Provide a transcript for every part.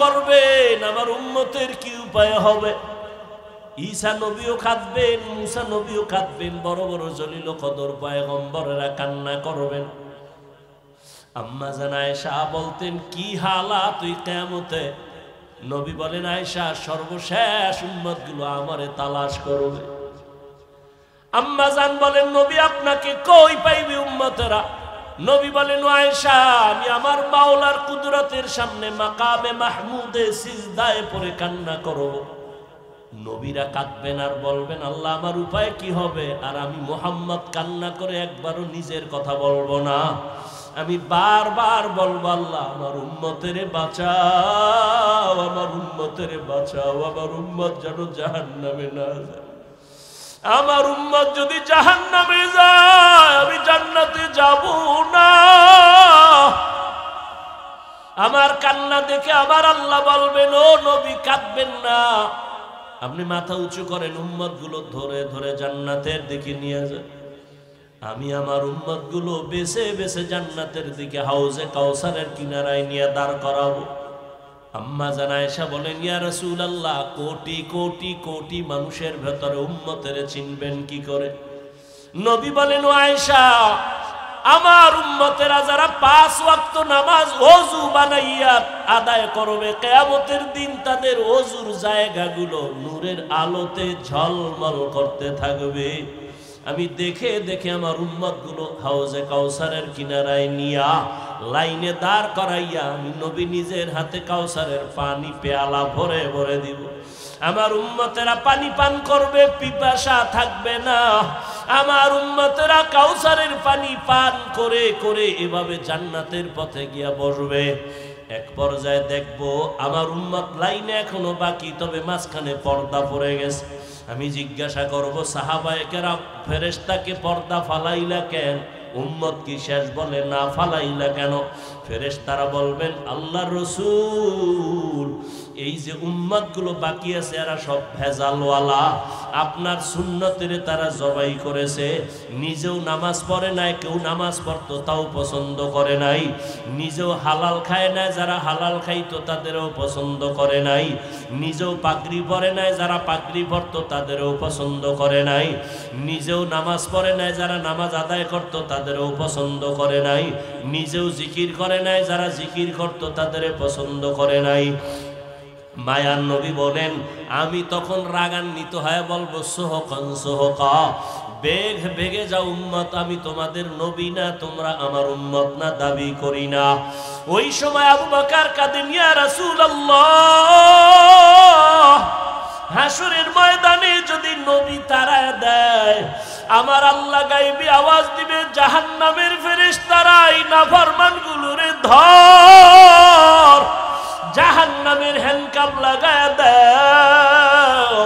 করবেন, আমার উম্মতের কি উপায় হবে? ঈসা নবীও কাঁদবেন, মুসা নবীও কাঁদবেন, বড় বড় জলিল কদর পয়গম্বরেরা কান্না করবেন। আম্মা জান আয়েশা বলতেন, কি হালাত তুই কিয়ামতে? নবী বলেন, আয়েশা সর্বশেষ উম্মতগুলো আমারে তালাশ করবে। আম্মা জান বলেন, নবী আপনাকে কই পাইবে উম্মতেরা? নবী বলেন, আয়েশা আমি আমার মাওলার কুদরতের সামনে মাকামে মাহমুদে সিজদায় পড়ে কান্না করব। নবীরা কাঁদবেন আর বলবেন, আল্লাহ আমার উপায় কি হবে? আর আমি মুহাম্মদ কান্না করে একবারও নিজের কথা বলবো না, আমি বারবার বলবো, আল্লাহ আমার উম্মতেরে বাঁচাও, আমার উম্মতেরে বাঁচাও, আমার উম্মত যেন জাহান্নামে না যায়। আমার উম্মত যদি জাহান্নামে যায় আমি জান্নাতে যাব না। আমার কান্না দেখে আমার আল্লাহ বলবেন, ও নবী কাঁদবেন না, আপনি মাথা উঁচু করেন, উম্মত গুলো ধরে ধরে জান্নাতের দিকে নিয়ে যান। আমি আমার উম্মত গুলো বেছে বেছে জান্নাতের দিকে হাউজে কাউসারের কিনারায় নিয়ে দাঁড় করাবো। আম্মা জান আয়েশা বলেন, ইয়া রাসূলুল্লাহ, কোটি কোটি কোটি মানুষের ভেতরে উম্মতের চিনবেন কি করে? নবী বলেন, ও আয়েশা, আমার উম্মতেরা যারা 5 ওয়াক্ত নামাজ ওযু বানাইয়া আদায় করবে, কিয়ামতের দিন তাদের ওযুর জায়গাগুলো নূরের আলোতে ঝলমল করতে থাকবে। আমি দেখে দেখে আমার উম্মতগুলো হাউজে কাউসারের কিনারায় নিয়া লাইনে দাঁড় করাইয়া আমি নবী নিজের হাতে কাউসারের পানি পেয়ালা ভরে ভরে দিব। আমার উম্মতেরা পানি পান করবে, পিপাসা থাকবে না। আমার উম্মতেরা কাউসারের পানি পান করে করে এভাবে জান্নাতের পথে গিয়া বসবে। এক পর্যায়ে দেখবো আমার উম্মত লাইনে এখনো বাকি, তবে মাঝখানে পর্দা পড়ে গেছে। আমি জিজ্ঞাসা করব, সাহাবায়ে কেরাম, ফেরেশতাকে পর্দা ফালাইলা কেন? উম্মত কি শেষ? বলে না, ফালাইলা কেন? ফেরেশতারা বলবেন, আল্লাহর রাসূল, এই যে উম্মত গুলো বাকি আছে এরা সব ভেজালওয়ালা, আপনার সুন্নতের তারা জবাই করেছে, নিজেও নামাজ পড়ে নাই, কেউ নামাজ পড়তো তাও পছন্দ করে নাই, নিজেও হালাল খায় নাই, যারা হালাল খাইতো তাদেরও পছন্দ করে নাই, নিজেও পাগড়ি পরে নাই, যারা পাগড়ি পরতো তাদেরও পছন্দ করে নাই, নিজেও নামাজ পড়ে নাই, যারা নামাজ আদায় করতো তাদেরও পছন্দ করে নাই, নিজেও জিকির করে নাই, যারা জিকির করতো তাদের পছন্দ করে নাই। মায়ার নবী বলেন, আমি তখন রাগান্বিত হয়ে বলবো, সোহকান সোহকা, বেগ বেগে যাও উম্মত, আমি তোমাদের নবী না, তোমরা আমার উম্মত না, দাবি করি না। ওই সময় আবু বকর কাঁদেন, ইয়া রাসূলুল্লাহ, হাসরের ময়দানে যদি নবী তাড়ায় দেয়, আমার আল্লাহ গায়বী আওয়াজ দিবে, জাহান্নামের ফেরেশতারা এই নাফরমানগুলোরে ধর, জাহান্নামের হ্যান্ডকাপ লাগায় দাও।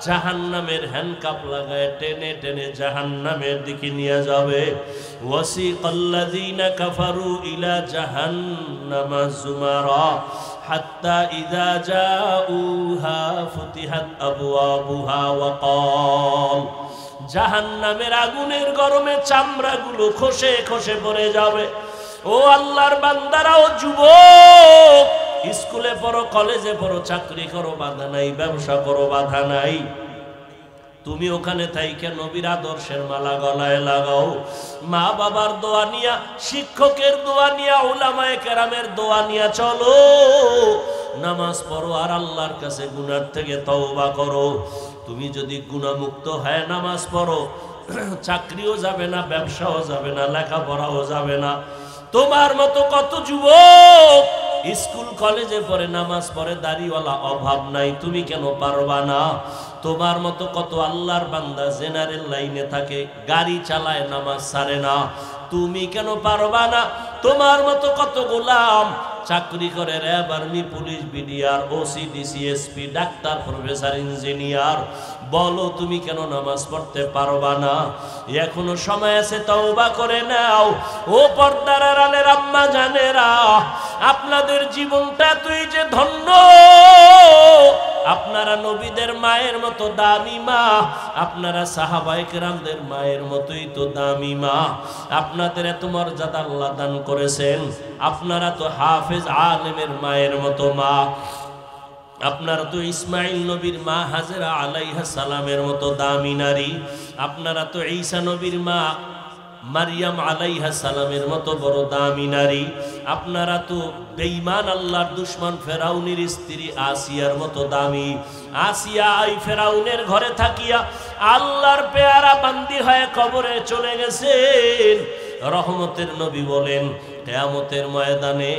জাহান্নামের হ্যান্ডকাপ লাগায় টেনে টেনে জাহান্নামের দিকে নিয়ে যাবে। ওয়াসিকাল্লাযীনা কাফারু ইলা জাহান্নামা যুমারা হাত্তা ইযা জাউহা ফুতিহাত আবওয়াবুহা ওয়া ক্বাল, জাহান্নামের আগুনের গরমে চামড়াগুলো খসে খসে পড়ে যাবে। ও আল্লাহর বান্দারা, ও যুবক, স্কুলে পড়ো, কলেজে পড়ো, চাকরি করো, বাধা নাই, ব্যবসা করো, বাধা নাই, তুমি ওখানে থাইকে নবীর আদর্শের মালা গলায় লাগাও। মা বাবার দোয়া নিয়া, শিক্ষকের দোয়া নিয়া, উলামায়ে কেরামের দোয়া নিয়া চলো, নামাজ পড়ো আর আল্লাহর কাছে গুনাহ থেকে তওবা করো। তুমি যদি গুনাহমুক্ত হয়ে নামাজ পড়ো, চাকরিও যাবে না, ব্যবসাও যাবে না, লেখাপড়াও যাবে না। তোমার মতো কত যুবক স্কুল কলেজে পড়ে, নামাজ পড়ে, দাড়িওয়ালা, অভাব নাই, তুমি কেন পারবা না? তোমার মতো কত আল্লাহর বান্দা জেনারেল লাইনে থাকে, গাড়ি চালায়, নামাজ ছাড়ে না, তুমি কেন পারবা না? তোমার মতো কত গোলাম চাকরি করে, RAB, army, police, BDR, OC, DC, SP, doctor, professor, engineer, বলো তুমি কেন নামাজ পড়তে পারবা না? এখনো সময় আছে, তওবা করে নাও। ও পর্দার আড়ালের আম্মা জানেরা, আপনাদের জীবনটা তুই যে ধন্য, আপনারা নবীদের মায়ের মতো দামি মা, আপনারা সাহাবায়ে কেরামদের মায়ের মতোই তো দামি মা। আপনাদের এত মর্যাদা আল্লাহ দান করেছেন। আপনারা তো হাফেজ আলেমের মায়ের মতো মা। আপনারা তো ইসমাইল নবীর মা হাজেরা আলাইহা সালামের মতো দামি নারী। আপনারা তো ঈসা নবীর মা মারিয়াম আলাইহা সালামের মতো বড় দামি নারী। আপনারা তো বেঈমান আল্লাহর দুশমন ফেরাউনের স্ত্রী আসিয়ার মতো দামি। আসিয়া এই ফেরাউনের ঘরে থাকিয়া আল্লাহর পেয়ারা বান্দি হয়ে কবরে চলে গেছেন। রহমতের নবী বলেন, কিয়ামতের ময়দানে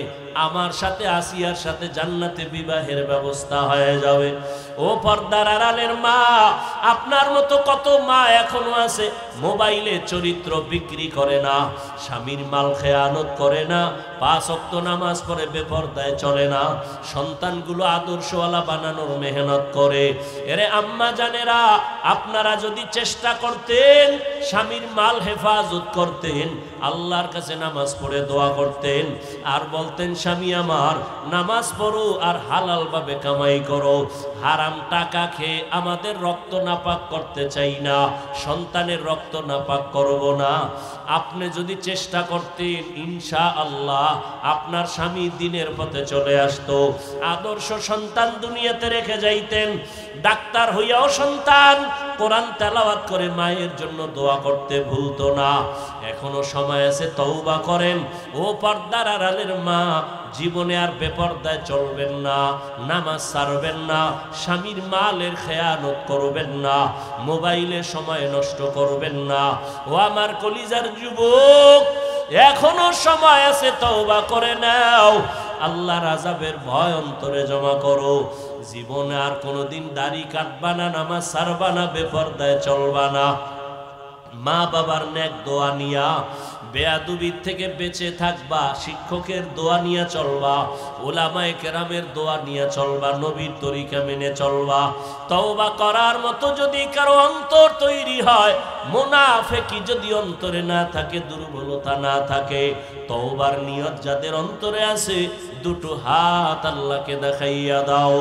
আমার সাথে আসিয়ার সাথে জান্নাতে বিবাহের ব্যবস্থা হয়ে যাবে। ও পর্দার আড়ালের মা, আপনার মতো কত মা এখনো আছে মোবাইলে চরিত্র বিক্রি করে না, স্বামীর মাল খেয়ানত করে না, 5 ওয়াক্ত নামাজ পড়ে বেপরদায় চলে না, সন্তানগুলো আদর্শওয়ালা বানানোর মেহনত করে। এরে আম্মা জানেরা, আপনারা যদি চেষ্টা করতেন, স্বামীর মাল হেফাজত করতেন, আল্লাহর কাছে নামাজ পড়ে দোয়া করতেন, আর বলতেন স্বামী আমার নামাজ পড়ো আর হালাল ভাবে কামাই করো, হারাম টাকা খেয়ে আমাদের রক্ত নাপাক করতে চাই না, সন্তানের রক্ত নাপাক করব না। আপনি যদি চেষ্টা করতেন, ইনশাআল্লাহ আপনার স্বামী দিনের পথে চলে আসতো, আদর্শ সন্তান দুনিয়াতে রেখে যাইতেন। ডাক্তার হইয়াও সন্তান কোরআন তেলাওয়াত করে মায়ের জন্য দোয়া করতে ভুলতো না। এখনো সময় আছে, তওবা করেন। ও পর্দার আড়ালের মা, জীবনে আর বেপরদায় চলবেন না, নামাজ ছাড়বেন না, স্বামীর মালের খেয়ানত করবেন না, মোবাইলে সময় নষ্ট করবেন না। ও আমার কলিজার যুবক, এখনো সময় আছে, তওবা করে নাও। আল্লাহর আযাবের ভয় অন্তরে জমা করো। জীবনে আর কোনোদিন দাড়ি কাটবা না, নামাজ ছাড়বা না, বেপরদায় চলবা না। মা বাবার নেক দোয়া নিয়া বেয়াদবির থেকে বেঁচে থাকবা, শিক্ষকের দোয়া নিয়ে চলবা, ওলামায়ে কেরামের দোয়া নিয়ে চলবা, নবীর তরিকা মেনে চলবা। তওবা করার মতো যদি কারো অন্তর তৈরি হয়, মুনাফিকি যদি অন্তরে না থাকে, দুর্বলতা না থাকে, তওবার নিয়ত যাদের অন্তরে আছে, দুটো হাত আল্লাহকে দেখাইয়া দাও।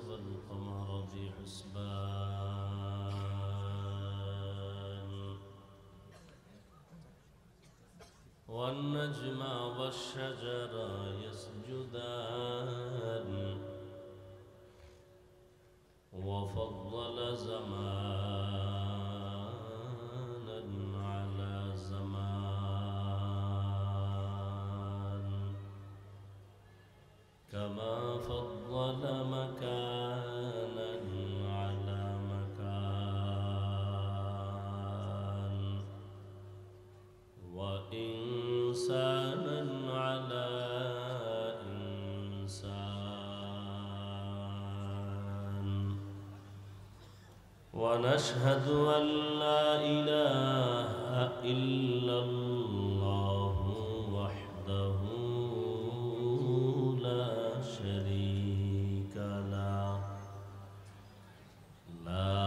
والقمر بحسبان والنجم والشجر يسجدان وفضل زمانا على زمان كما فضل مكانا على مكان وإنسانا على إنسان ونشهد أن لا إله إلا الله وحده لا شريك له لا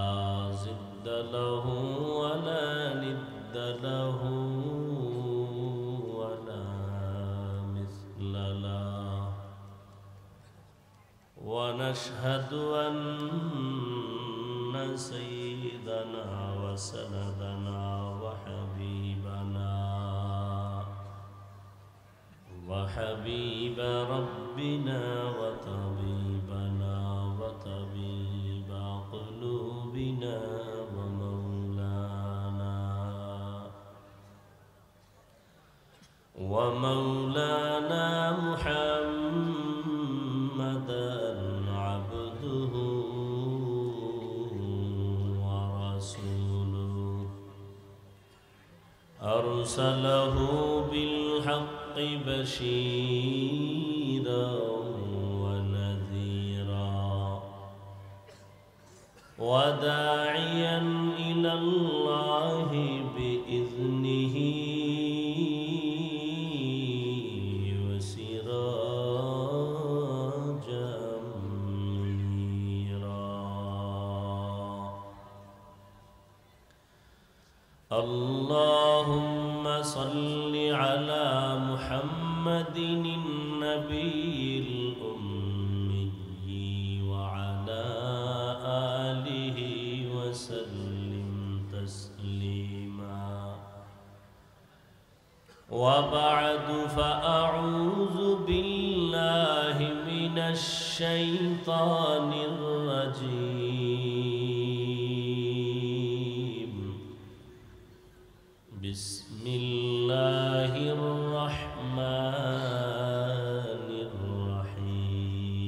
ضد له ولا ند له ولا مثل له ونشهد أن سيدنا وسندنا وحبيب ربنا وطبيبنا وطبيب قلوبنا ومولانا محمدا عبده ورسوله أرسله بالحق بشيرا ونذيرا وداعيا إلى الله بإذنه وسراجا منيرا اللهم صل على محمد النبي الأمي وعلى آله وسلم تسليما وبعد فأعوذ بالله من الشيطان الرجيم بسم الله الرحمن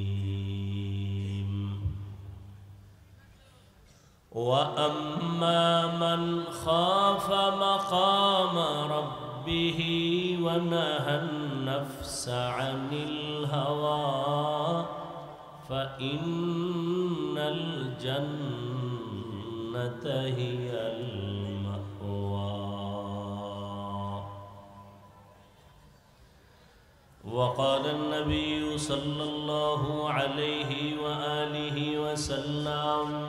الرحيم وأما من خاف مقام ربه ونهى النفس عن الهوى فإن الجنة هي المأوى وقال النبي صلى الله عليه وآله وسلم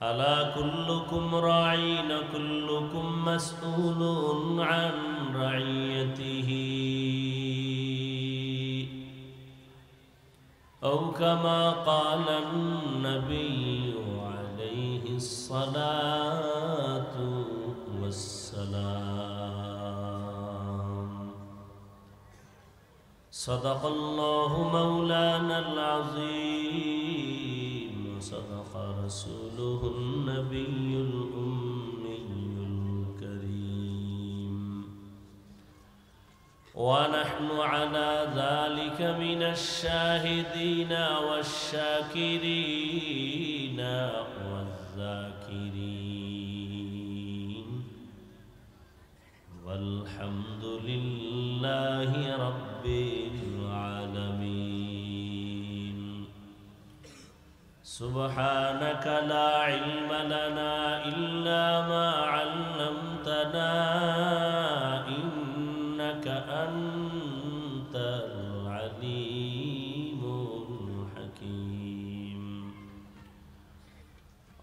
ألا كلكم راعين كلكم مسؤول عن رعيته أو كما قال النبي عليه الصلاة والسلام صدق الله مولانا العظيم وصدق رسوله النبي الأمي الكريم ونحن على ذلك من الشاهدين والشاكرين والذاكرين والحمد لله رب العالمين سبحانك لا علم لنا إلا ما علمتنا إنك أنت العليم الحكيم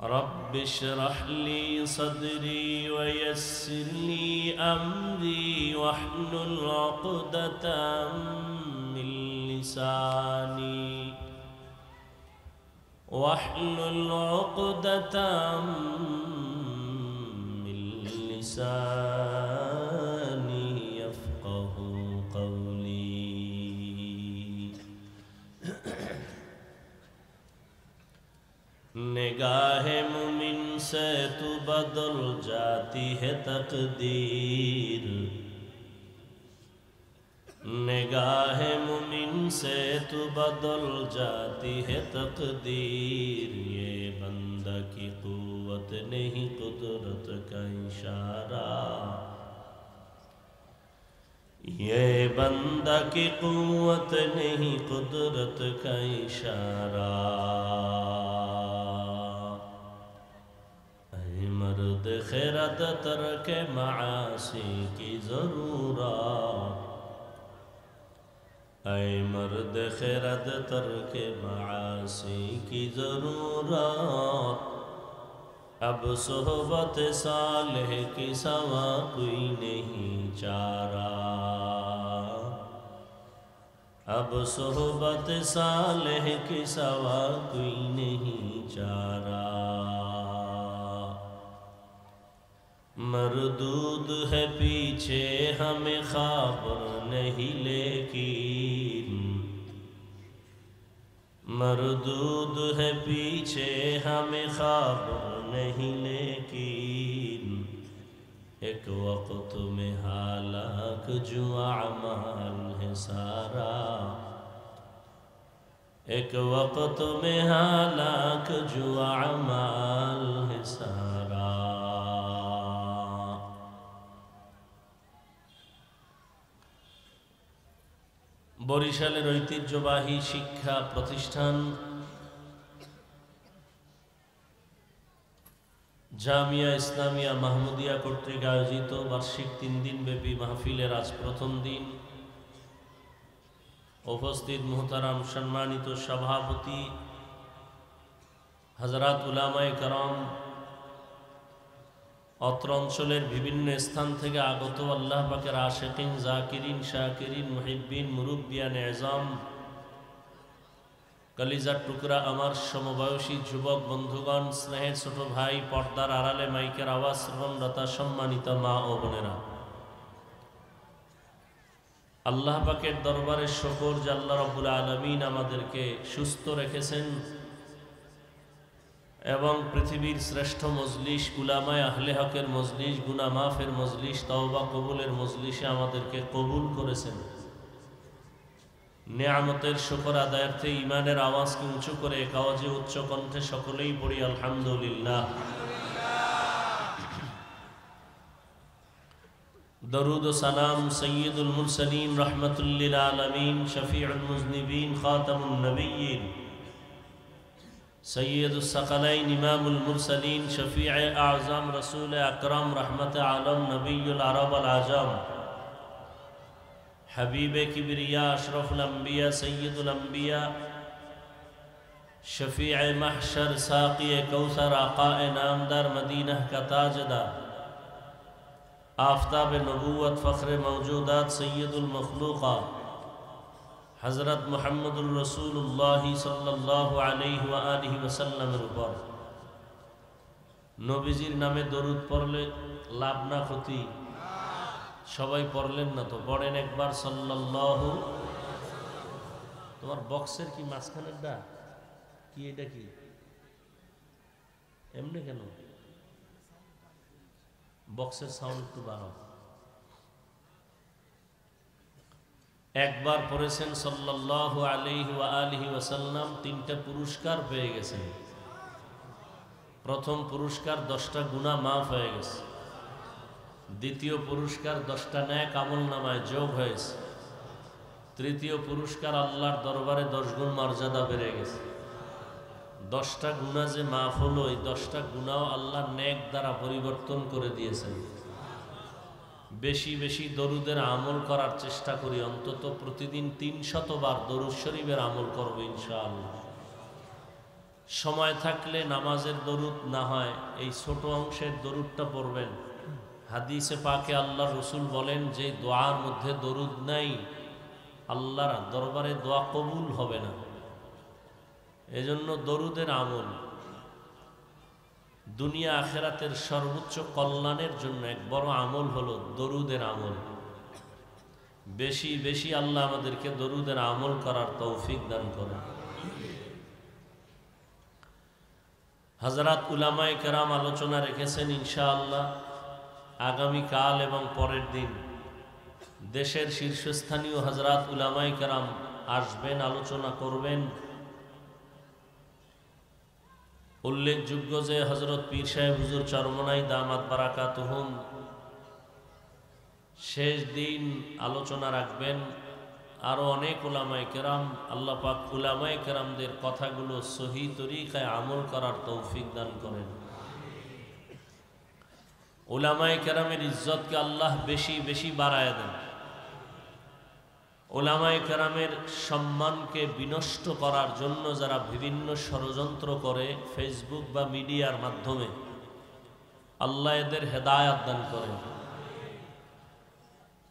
رب اشرح لي صدري ويسر لي أمري واحلل عقدة من لساني واحلل عقدة من لساني يفقه قولي نگاہ مومن سے تو بدل جاتی ہے تقدیر نگاہ مومن سے تو بدل جاتی ہے تقدیر یہ بندہ کی قوت نہیں قدرت کا اشارہ یہ بندہ کی قوت نہیں قدرت کا اشارہ اے مرد خیرت ترک معاصی کی ضرورت اے مرد خیرت ترک معاصی کی ضرورت اب صحبت صالح کی سوا کوئی نہیں چارہ اب صحبت صالح کی سوا کوئی نہیں چارہ مردود ہے پیچھے ہمیں خبر نہیں لیکن مردود ہے پیچھے ہمیں خبر نہیں لیکن ایک وقت میں ہلاک جو اعمال ہے سارا ایک وقت میں ہلاک جو اعمال ہے سارا বরিশালের ঐতিহ্যবাহী শিক্ষা প্রতিষ্ঠান জামিয়া ইসলামিয়া মাহমুদিয়া কর্তৃক আয়োজিত বার্ষিক 3 দিনব্যাপী মাহফিলের আজ প্রথম দিন উপস্থিত মুহতারাম সম্মানিত সভাপতি হযরত উলামায়ে کرام অত্র অঞ্চলের বিভিন্ন স্থান থেকে আগত আল্লাহ পাকের আশিকিন, জাকিরিন, শাকিরিন, মুহিব্বিন, মুরুব্বিয়ান এজাম, কলিজার টুকরা আমার সমবয়সী যুবক বন্ধুগণ, স্নেহের ছোট ভাই, পর্দার আড়ালে মাইকের আওয়াজ শ্রবণরতা সম্মানিত মা ও বোনেরা, আল্লাহ পাকের দরবারে শুকর যে আল্লাহ রাব্বুল আলামিন আমাদেরকে সুস্থ রেখেছেন এবং পৃথিবীর শ্রেষ্ঠ মজলিস, উলামায়ে আহলে হকের মজলিস, গুনাহ মাফের মজলিস, তওবা কবুলের মজলিসে আমাদেরকে কবুল করেছেন। নেয়ামতের শুকর আদায়ার্থে ঈমানের আওয়াজকে উঁচু করে এক আওয়াজে উচ্চ কণ্ঠে সকলেই পড়ি আলহামদুলিল্লাহ। দরুদ ও সালাম সৈয়দুল মুরসালিন, রাহমাতুল লিল আলামিন, শফিউল মুজনিবিন, খাতামুন নবিয়্যিন, সৈয়দুস সাকালাইন, ইমামুল মুরসালিন, শফিয়ে আযম, রাসূল আকরাম, রহমতে আলম, নবিয়ুল আরব আল আজম, হাবিবে কিবরিয়া, আশরাফুল আম্বিয়া, সৈয়দুল আম্বিয়া, শফিয়ে মাহশর, সাকিয়ে কৌসর, আকায়ে নামদার, মদিনা का ताजदार, आफताब नबूवत, फ़ख्र मौजूदात, सैयदुल मखलूक़ात, हज़रत मुहम्मदुर रसूलुल्लाह सल्लल्लाहु अलैहि व आलिहि वसल्लमेर উপর নবীজির নামে দরুদ পড়লে লাভ না ক্ষতি? সবাই পড়লেন না তো? পড়েন একবার সাল্লাল্লাহু। তোমার বক্সের কি মাঝখানেরটা কি? এটা কি এমনি কেন? বক্সের সাউন্ড একটু বাড়াও। একবার পড়েছেন সাল্লাল্লাহু আলাইহি ওয়া আলিহি ওয়াসাল্লাম, 3টা পুরস্কার পেয়ে গেছেন। প্রথম পুরস্কার 10টা গুনাহ মাফ হয়ে গেছে। দ্বিতীয় পুরস্কার 10টা নেক আমলনামায় যোগ হয়েছে। তৃতীয় পুরস্কার আল্লাহর দরবারে 10 গুণ মর্যাদা বেড়ে গেছে। 10টা গুনাহ যে মাফ হলো, এই 10টা গুনাহ আল্লাহ নেক দ্বারা পরিবর্তন করে দিয়েছেন। বেশি বেশি দরুদের আমল করার চেষ্টা করি, অন্তত প্রতিদিন 300 বার দরুদ শরীফের আমল করব ইনশাআল্লাহ। সময় থাকলে নামাজের দরুদ না হয় এই ছোট অংশের দরুদটা পড়বেন। হাদিসে পাকে আল্লাহ রসুল বলেন যে দোয়ার মধ্যে দরুদ নাই, আল্লাহর দরবারে দোয়া কবুল হবে না। এজন্য দরুদের আমল দুনিয়া আখেরাতের সর্বোচ্চ কল্যাণের জন্য এক বড় আমল হলো দরুদের আমল। বেশি বেশি আল্লাহ আমাদেরকে দরুদের আমল করার তৌফিক দান করেন। হযরত উলামায়ে কেরাম আলোচনা রেখেছেন ইনশাআল্লাহ আগামীকাল এবং পরের দিন দেশের শীর্ষস্থানীয় হযরত উলামায়ে কেরাম আসবেন, আলোচনা করবেন। উল্লেখযোগ্য যে হযরত পীর সাহেব হুজুর চরমনাই দামাত বারাকাতুহুম শেষ দিন আলোচনা রাখবেন। আরো অনেক উলামায়ে কেরাম, আল্লাহ পাক উলামায়ে কেরামদের কথাগুলো সহি তরিকায় আমল করার তৌফিক দান করেন। উলামায়ে কেরামের ইজ্জতকে আল্লাহ বেশি বেশি বাড়ায় দেন। উলামায়ে কেরামের সম্মানকে বিনষ্ট করার জন্য যারা বিভিন্ন ষড়যন্ত্র করে ফেসবুক বা মিডিয়ার মাধ্যমে, আল্লাহ এদের হেদায়াত দান করেন।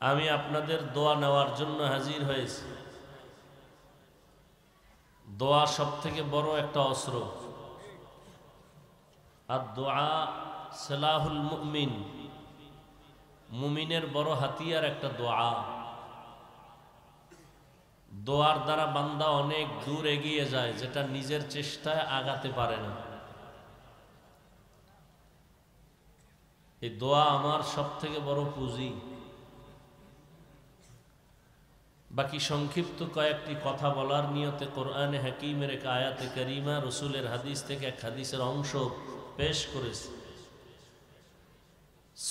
আমি আপনাদের দোয়া নেওয়ার জন্য হাজির হয়েছি। দোয়া সবথেকে বড় একটা অস্ত্র। আর দোয়া সালাহুল মুমিন, মুমিনের বড় হাতিয়ার একটা দোয়া। দোয়ার দ্বারা বান্দা অনেক দূর এগিয়ে যায়, যেটা নিজের চেষ্টায় আগাতে পারে না। এই দোয়া আমার সবথেকে বড় পুঁজি। বাকি সংক্ষিপ্ত কয়েকটি কথা বলার নিয়তে কোরআনে হাকিমের এক আয়াতে কারিমা, রসুলের হাদিস থেকে এক হাদিসের অংশ পেশ করেছে।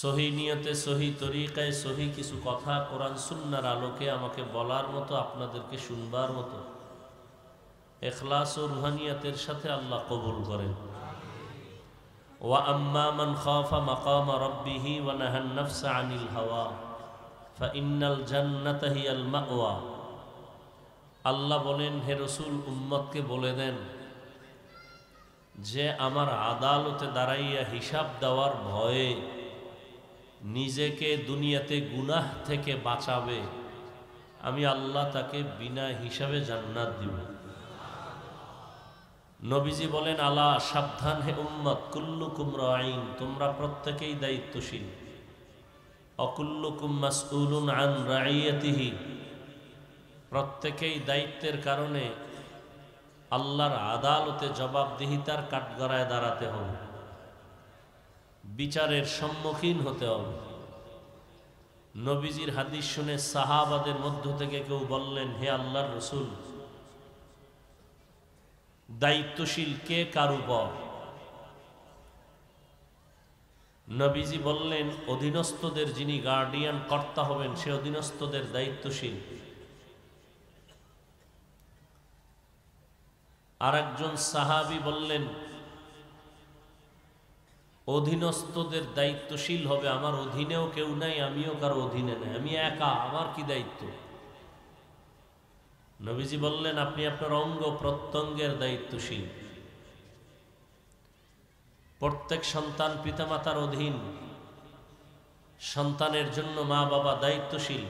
সহি নিয়তে, সহি তরিকায়, সহি কিছু কথা কোরআন সুন্নাহর আলোকে আমাকে বলার মতো, আপনাদেরকে শুনবার মতো ইখলাস ও রুহানিয়াতের সাথে আল্লাহ কবুল করেন। ওয়া আম্মা মান খাফা মাকামা রাব্বিহি ওয়া নাহান নাফসা আনিল হাওয়া ফাইন্নাল জান্নাতা হিয়াল মাওয়া। আল্লাহ বলেন, হে রসুল উম্মতকে বলে দেন যে আমার আদালতে দাঁড়াইয়া হিসাব দেওয়ার ভয়ে নিজেকে দুনিয়াতে গুনাহ থেকে বাঁচাবে, আমি আল্লাহ তাকে বিনা হিসাবে জান্নাত দিব। নবীজি বলেন, আলা সাবধান হে উম্মত, কুল্লুকুম রাঈন, তোমরা প্রত্যেকেই দায়িত্বশীল। অকুল্লুকুম মাসউলুন আন রাইয়াতিহি, প্রত্যেকেই দায়িত্বের কারণে আল্লাহর আদালতে জবাবদিহিতার কাঠগড়ায় দাঁড়াতে হবে, বিচারের সম্মুখীন হতে হবে। নবীজির হাদিস শুনে সাহাবাদের মধ্য থেকে কেউ বললেন, হে আল্লাহর রাসূল, দায়িত্বশীল কে কার উপর? নবীজি বললেন, অধীনস্থদের যিনি গার্ডিয়ান কর্তা হবেন সে অধীনস্থদের দায়িত্বশীল। আর একজন সাহাবী বললেন, অধীনস্থদের দায়িত্বশীল হবে, আমার অধীনেও কেউ নাই, আমিও কারো অধীনে নাই, আমি একা, আমার কি দায়িত্ব? নবীজি বললেন, আপনি আপনার অঙ্গ প্রত্যঙ্গের দায়িত্বশীল। প্রত্যেক সন্তান পিতামাতার অধীন, সন্তানের জন্য মা বাবা দায়িত্বশীল।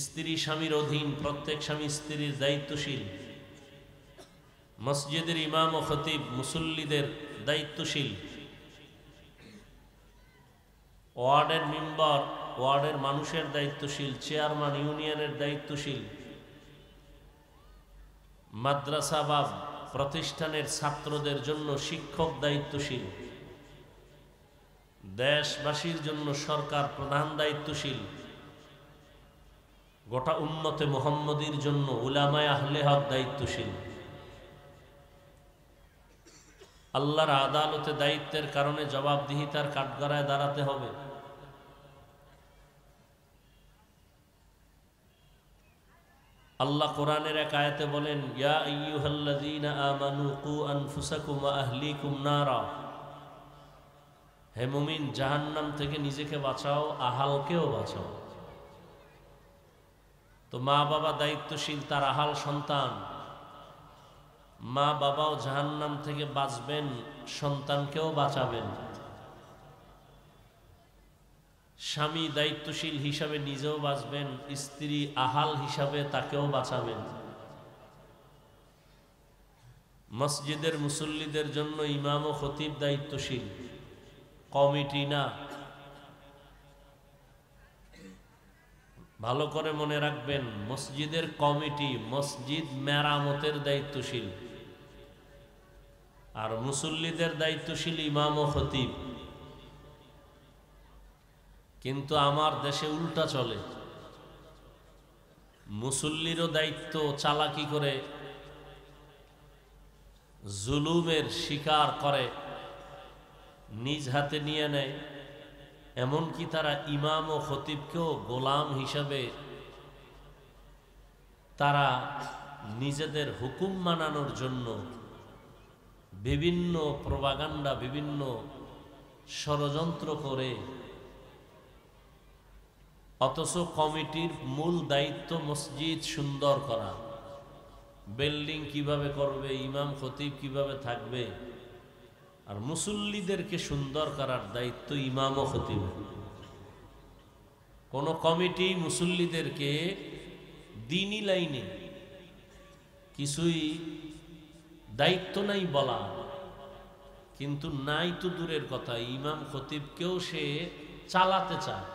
স্ত্রী স্বামীর অধীন, প্রত্যেক স্বামী স্ত্রীর দায়িত্বশীল। মসজিদের ইমাম ও খতিব মুসল্লিদের দায়িত্বশীল। ওয়ার্ডের মেম্বার ওয়ার্ডের মানুষের দায়িত্বশীল, চেয়ারম্যান ইউনিয়নের দায়িত্বশীল, মাদ্রাসা বা প্রতিষ্ঠানের ছাত্রদের জন্য শিক্ষক দায়িত্বশীল, দেশবাসীর জন্য সরকার প্রধান দায়িত্বশীল, গোটা উম্মতে মুহাম্মদীর জন্য উলামায়ে আহলে হক দায়িত্বশীল। আল্লাহর আদালতে দায়িত্বের কারণে জবাবদিহিতার কাঠগড়ায় দাঁড়াতে হবে। আল্লাহ কোরআনের এক আয়াতে বলেন, ইয়া আইয়ুহাল্লাযীনা আমানু কু আনফুসাকুম ওয়া আহলিকুম নারা, হে মুমিন, জাহান্নাম থেকে নিজেকে বাঁচাও, আহালকেও বাঁচাও। তো মা বাবা দায়িত্বশীল, তার আহাল সন্তান। মা বাবাও জাহান্নাম থেকে বাঁচবেন, সন্তানকেও বাঁচাবেন। স্বামী দায়িত্বশীল হিসাবে নিজেও বাঁচবেন, স্ত্রী আহাল হিসাবে তাকেও বাঁচাবেন। মসজিদের মুসল্লিদের জন্য ইমাম ও খতিব দায়িত্বশীল, কমিটি না। ভালো করে মনে রাখবেন, মসজিদের কমিটি মসজিদ মেরামতের দায়িত্বশীল, আর মুসল্লিদের দায়িত্বশীল ইমাম ও খতিব। কিন্তু আমার দেশে উল্টা চলে, মুসল্লিরও দায়িত্ব চালাকি করে জুলুমের শিকার করে নিজ হাতে নিয়ে নেয়। এমনকি তারা ইমাম ও খতিবকেও গোলাম হিসাবে তারা নিজেদের হুকুম মানানোর জন্য বিভিন্ন প্রপাগান্ডা, বিভিন্ন ষড়যন্ত্র করে। অথচ কমিটির মূল দায়িত্ব মসজিদ সুন্দর করা, বিল্ডিং কিভাবে করবে, ইমাম খতিব কিভাবে থাকবে, আর মুসল্লিদেরকে সুন্দর করার দায়িত্ব ইমাম ও খতিব। কোন কমিটি মুসল্লিদেরকে দ্বীনি লাইনে কিছুই দায়িত্ব নাই বলা, কিন্তু নাই তো দূরের কথা, ইমাম খতিবকেও সে চালাতে চায়।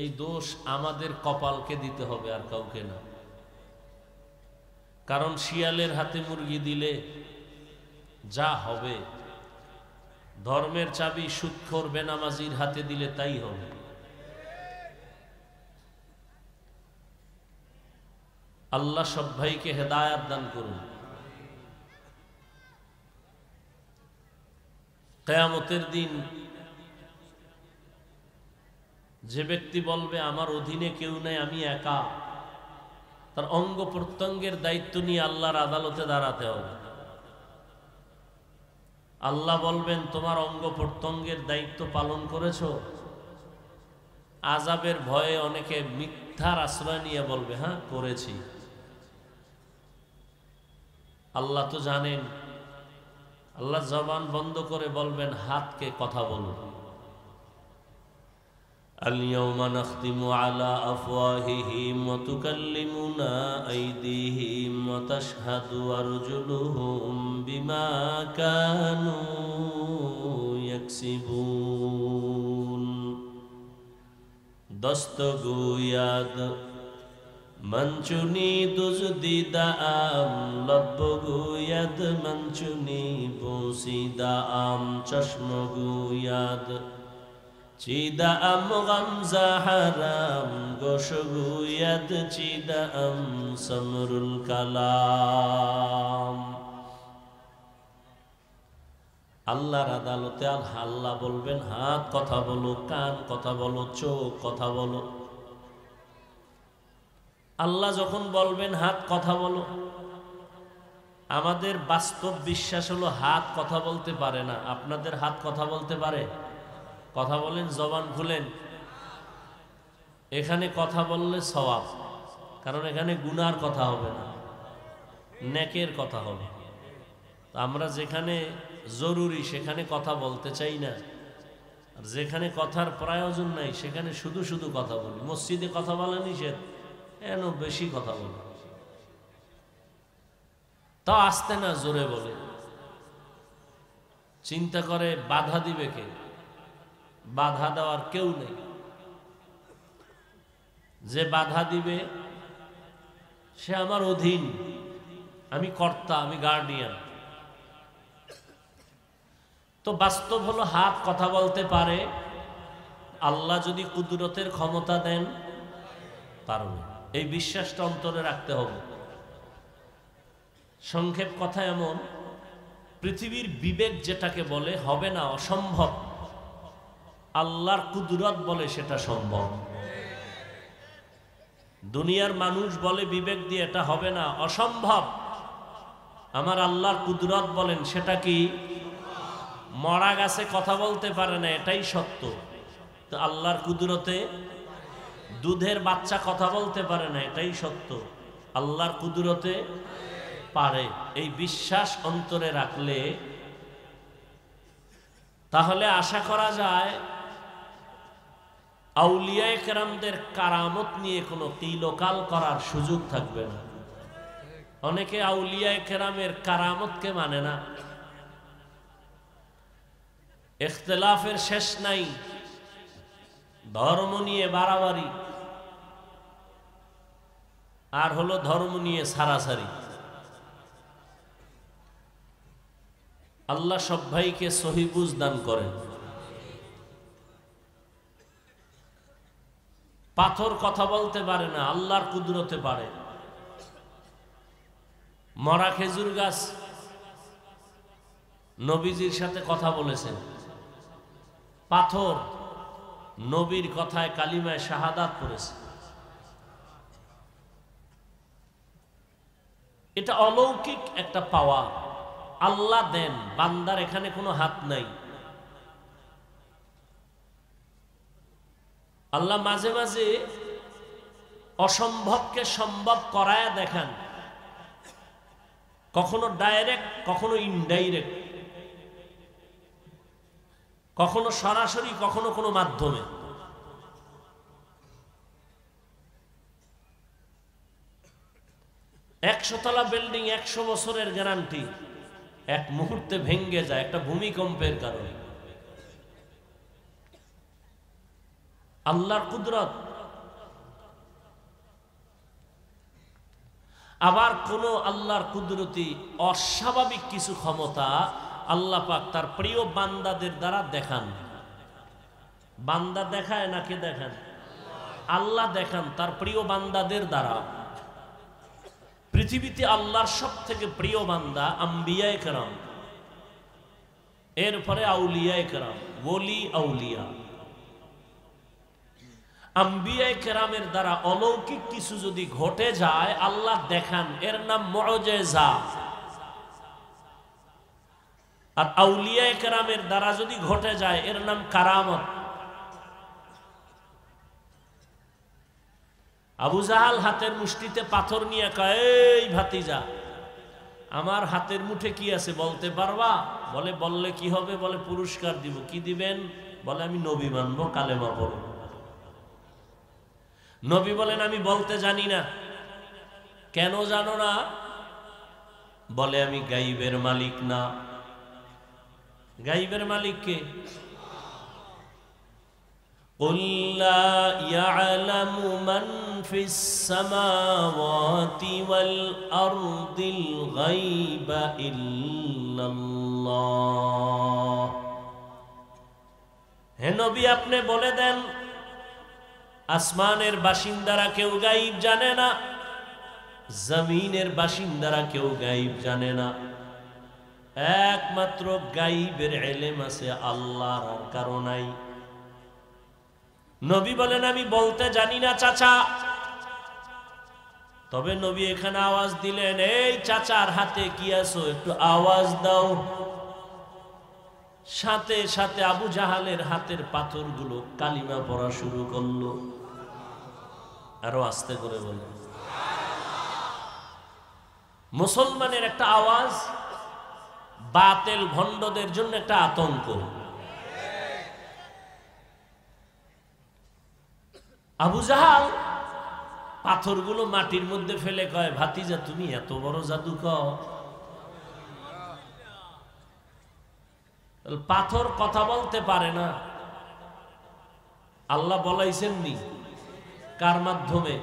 এই দোষ আমাদের কপালকে দিতে হবে, আর কাউকে না। কারণ শিয়ালের হাতে মুরগি দিলে যা হবে, ধর্মের চাবি সুদখোর বেনামাজির হাতে দিলে তাই হবে। আল্লাহ সব ভাইকে হেদায়াত দান করুন। কিয়ামতের দিন যে ব্যক্তি বলবে আমার অধীনে কেউ নেই, আমি একা, তার অঙ্গ প্রত্যঙ্গের দায়িত্ব নিয়ে আল্লাহর আদালতে দাঁড়াতে হবে। আল্লাহ বলবেন, তোমার অঙ্গ প্রত্যঙ্গের দায়িত্ব পালন করেছো? আযাবের ভয়ে অনেকে মিথ্যার আশ্রয় নিয়ে বলবে, হ্যাঁ করেছি। আল্লাহ তো জানেন। আল্লাহ জবান বন্ধ করে বলবেন, হাতকে কথা বলো। اليوم نختم على أفواههم وتكلمنا أيديهم وتشهد أرجلهم بما كانوا يكسبون دستگوید منچونی دزدیدم لب گوید منچونی بوسیدم چشم گوید چیدم غمزه حرام گوش گوید چیدم سمر الکلام আল্লাহর আদালতে আল্লাহ বলবেন হাত কথা বলো, কান কথা বলো, চোখ কথা বলো। আল্লাহ যখন বলবেন হাত কথা বলো, আমাদের বাস্তব বিশ্বাস হলো হাত কথা বলতে পারে না। আপনাদের হাত কথা বলতে পারে? কথা বলেন, জবান খুলেন। এখানে কথা বললে সওয়াব, কারণ এখানে গুনার কথা হবে না, নেকের কথা হবে। আমরা যেখানে জরুরি সেখানে কথা বলতে চাই না, আর যেখানে কথার প্রয়োজন নাই সেখানে শুধু শুধু কথা বলি। মসজিদে কথা বলা নিষেধ, এন বেশি কথা বলি, তা আসতে না জোরে বলে। চিন্তা করে বাধা দিবে কে? বাধা দেওয়ার কেউ নেই। যে বাধা দিবে সে আমার অধীন, আমি কর্তা, আমি গার্ডিয়ান। তো বাস্তব হলো হাত কথা বলতে পারে। আল্লাহ যদি কুদরতের ক্ষমতা দেন পারবে, এই বিশ্বাসটা অন্তরে রাখতে হবে। সংক্ষেপ কথা এমন, পৃথিবীর বিবেক যেটাকে বলে হবে না, অসম্ভব, আল্লাহর কুদরত বলে সেটা সম্ভব। দুনিয়ার মানুষ বলে বিবেক দিয়ে এটা হবে না, অসম্ভব, আমার আল্লাহর কুদরত বলেন সেটা কি? মরা গাছে কথা বলতে পারে না, এটাই সত্য। তো আল্লাহর কুদরতে দুধের বাচ্চা কথা বলতে পারে না, এটাই সত্য। আল্লাহর কুদরতে পারে। এই বিশ্বাস অন্তরে রাখলে তাহলে আশা করা যায় আউলিয়ায়ে কেরামদের কারামত নিয়ে কোনো কিলোকাল করার সুযোগ থাকবে না। অনেকে আউলিয়ায়ে কেরামের কারামতকে মানে না। ইখতিলাফের শেষ নাই, ধর্ম নিয়ে বাড়াবাড়ি, আর হলো ধর্ম নিয়ে সারাসারি। আল্লাহ সব ভাইকে সহি বুঝ দান করেন। পাথর কথা বলতে পারে না, আল্লাহর কুদরতে পারে। মরা খেজুর গাছ নবীজির সাথে কথা বলেছেন। পাথর নবীর কথায় কালিমায় শাহাদাত পড়েছে। এটা অলৌকিক একটা পাওয়া, আল্লাহ দেন, বান্দার এখানে কোনো হাত নাই। আল্লাহ মাঝে মাঝে অসম্ভবকে সম্ভব করায় দেখান, কখনো ডাইরেক্ট, কখনো ইনডাইরেক্ট, কখনো সরাসরি, কখনো কোনো মাধ্যমে। একশোতলা বিল্ডিং 100 বছরের গ্যারান্টি, এক মুহূর্তে ভেঙে যায় একটা ভূমিকম্পের কারণে। আল্লাহর কুদরত। আবার কোন আল্লাহর কুদরতি অস্বাভাবিক কিছু ক্ষমতা আল্লাহ পাক তার প্রিয় বান্দাদের দ্বারা দেখান। বান্দা দেখায় নাকি দেখান? আল্লাহ দেখান তার প্রিয় বান্দাদের দ্বারা। পৃথিবীতে আল্লাহর সব থেকে প্রিয় বান্দা আম্বিয়ায়ে কেরাম, এরপরে আউলিয়ায়ে কেরাম, ওলি আউলিয়া। আম্বিয়ায়ে কেরামের দ্বারা অলৌকিক কিছু যদি ঘটে যায় আল্লাহ দেখান, এর নাম মুআজিজা। আর আউলিয়ায়ে কেরামের দ্বারা যদি ঘটে যায় এর নাম কারামত। আবু জাহাল হাতের মুষ্টিতে পাথর নিয়ে কয়, এই ভাতিজা, আমার হাতের মুঠে কি আছে বলতে পারবা? বলে, বললে কি হবে? বলে, পুরস্কার দিব। কি দিবেন? বলে, আমি নবী মানবো, কালেমা পড়ব। নবী বলেন আমি বলতে জানি না। কেন জানো না? বলে আমি গাইবের মালিক না। গাইবের মালিক কে? قُلْ لَا يَعْلَمُ مَنْ فِي السَّمَاوَاتِ وَالْأَرْضِ الْغَيْبَ إِلَّا اللَّهُ। হে নবী, আপনি বলে দেন আসমানের বাসিন্দারা কেউ গায়ব জানে না, জমিনের বাসিন্দারা কেউ গায়ব জানে না। একমাত্র গায়বের ইলম আছে আল্লাহর, আর কারো নাই। নবী বলেন আমি বলতে জানি না চাচা। তবে নবী এখানে আওয়াজ দিলেন, এই চাচার হাতে কি আছো একটু আওয়াজ দাও। সাথে সাথে আবু জাহালের হাতের পাথরগুলো কালিমা পড়া শুরু করলো। আরো আস্তে করে বলে, মুসলমানের একটা আওয়াজ বাতিল ভণ্ডদের জন্য একটা আতঙ্ক। আবু জাহাল পাথরগুলো মাটির মধ্যে ফেলে কয়, ভাতিজা তুমি এত বড় জাদুকর? পাথর কথা বলতে পারে না। আল্লাহ বলাইছেন নি কার মাধ্যমে?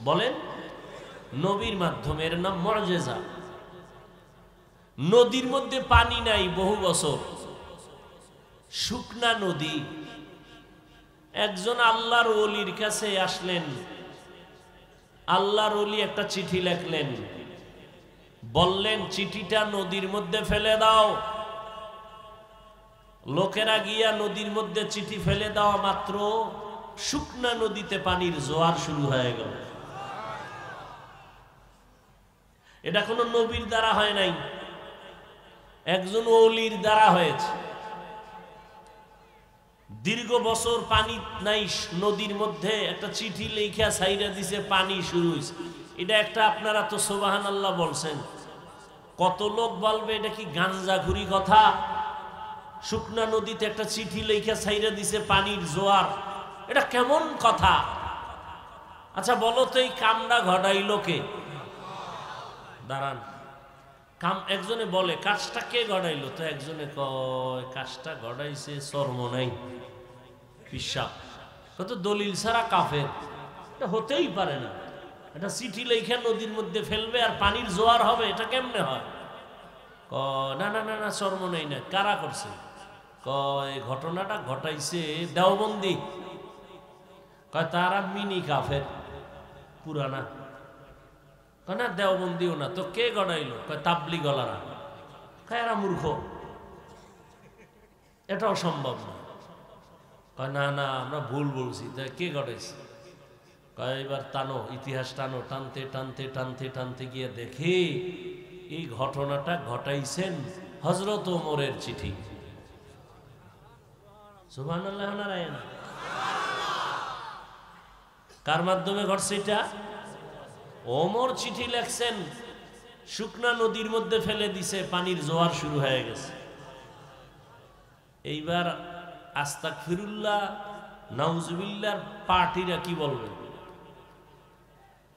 বলেন, নবীর মাধ্যমে। এর নাম মুআজিজা। নদীর মধ্যে পানি নাই বহু বছর, শুকনা নদী। একজন আল্লাহর ওলির কাছে আসলেন। আল্লাহর ওলি একটা চিঠি লেখলেন, বললেন চিঠিটা নদীর মধ্যে ফেলে দাও। লোকেরা গিয়া নদীর মধ্যে চিঠি ফেলে দেওয়া মাত্র শুকনা নদীতে পানির জোয়ার শুরু হয়ে গেল। এটা কোনো নবীর দ্বারা হয় নাই, একজন ওলির দ্বারা হয়েছে। দীর্ঘ বছর পানি নাই নদীর মধ্যে, একটা চিঠি লেখা ছাইরা দিছে, পানি শুরু হয়েছে। এটা একটা, আপনারা তো সুবহানাল্লাহ বলছেন, কত লোক বলবে এটা কি গাঞ্জাখুরি কথা? শুকনা নদীতে একটা চিঠি লেখা ছাইরা দিছে, পানির জোয়ার, এটা কেমন কথা? আচ্ছা বলো তো, এই কামটা ঘটাইল কে? দাঁড়ান, কাম একজনে বলে কাজটা কে গড়াইলো? তো একজনে কয় কাজটা গড়াইছে চরমনাই পিসাব। কত দলিল ছাড়া কাফের, এটা হতেই পারে না। এটা চিঠি লেখা নদীর মধ্যে ফেলবে আর পানির জোয়ার হবে, এটা কেমনে হয়? না না না না, চরমনাই না। কারা করছে? কয় ঘটনাটা ঘটাইছে দেওবন্দি। কয় তারা মিনি কাফের, পুরানা। না দেওবন্দিও না। তো কে গড়াইলো? কয় তাবলিগলারা। কয় এরা মূর্খ, এটাও সম্ভব না। কয় না না, আমরা ভুল বলছি। তা কে গড়াইছে? কয় এবার টানো, ইতিহাস টানো। টানতে টানতে টানতে টানতে গিয়ে দেখি এই ঘটনাটা ঘটাইছেন হযরত ওমরের চিঠি। সুবহানাল্লাহ। কার মাধ্যমে ঘটছে এটা? ওমর চিঠি লেখছেন, শুকনা নদীর মধ্যে ফেলে দিছে, পানির জোয়ার শুরু হয়ে গেছে। এইবার আস্তাগফিরুল্লাহ নাউজুবিল্লাহর পার্টিরা কি বলবে?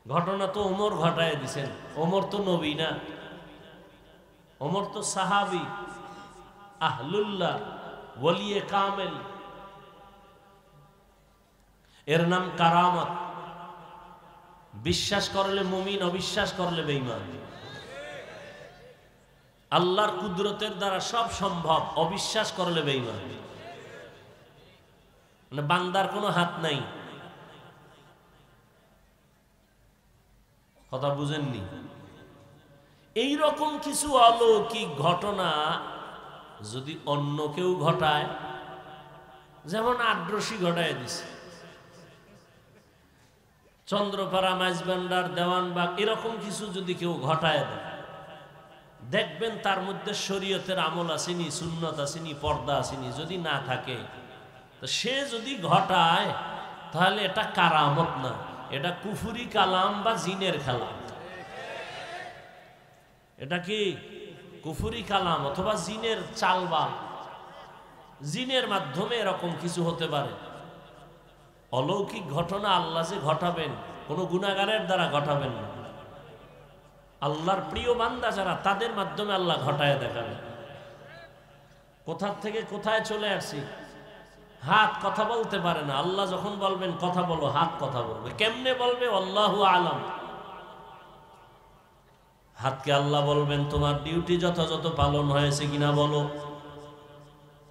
ঘটনা তো ওমর ঘটায় দিছেন। ওমর তো নবী না, ওমর তো সাহাবী, আহলুল্লাহ, ওলিয়ে কামেল। এর নাম কারামত। বিশ্বাস করলে মুমিন, অবিশ্বাস করলে বেঈমান। আল্লাহর কুদরতের দ্বারা সব সম্ভব, অবিশ্বাস করলে বেঈমান। মানে বান্দার কোনো হাত নাই। কথা বুঝেননি? এই রকম কিছু অলৌকিক ঘটনা যদি অন্য কেউ ঘটায়, যেমন আদ্রসি ঘটায় দিছে, চন্দ্রপাড়া, মাইজবান্ডার, দেওয়ানবাগ, এরকম কিছু যদি কেউ ঘটায় দেয়, দেখবেন তার মধ্যে শরীয়তের আমল আসেনি, সুন্নত আসেনি, পর্দা আসেনি। যদি না থাকে, তো সে যদি ঘটায় তাহলে এটা কারামত না, এটা কুফুরি কালাম বা জিনের খেলা। এটা কি কুফুরি কালাম অথবা জিনের চালবাল। জিনের মাধ্যমে এরকম কিছু হতে পারে। অলৌকিক ঘটনা আল্লাহ যে ঘটাবেন কোনো গুনাহগারের দ্বারা ঘটাবেন না, আল্লাহর প্রিয় বান্দা যারা তাদের মাধ্যমে আল্লাহ ঘটায় দেখাবেন। কোথা থেকে কোথায় চলে আসছি, হাত কথা বলতে পারে না, আল্লাহ যখন বলবেন কথা বলো, হাত কথা বলবে। কেমনে বলবে? আল্লাহু আলাম। হাতকে আল্লাহ বলবেন তোমার ডিউটি যথাযথ পালন হয়েছে কিনা বলো।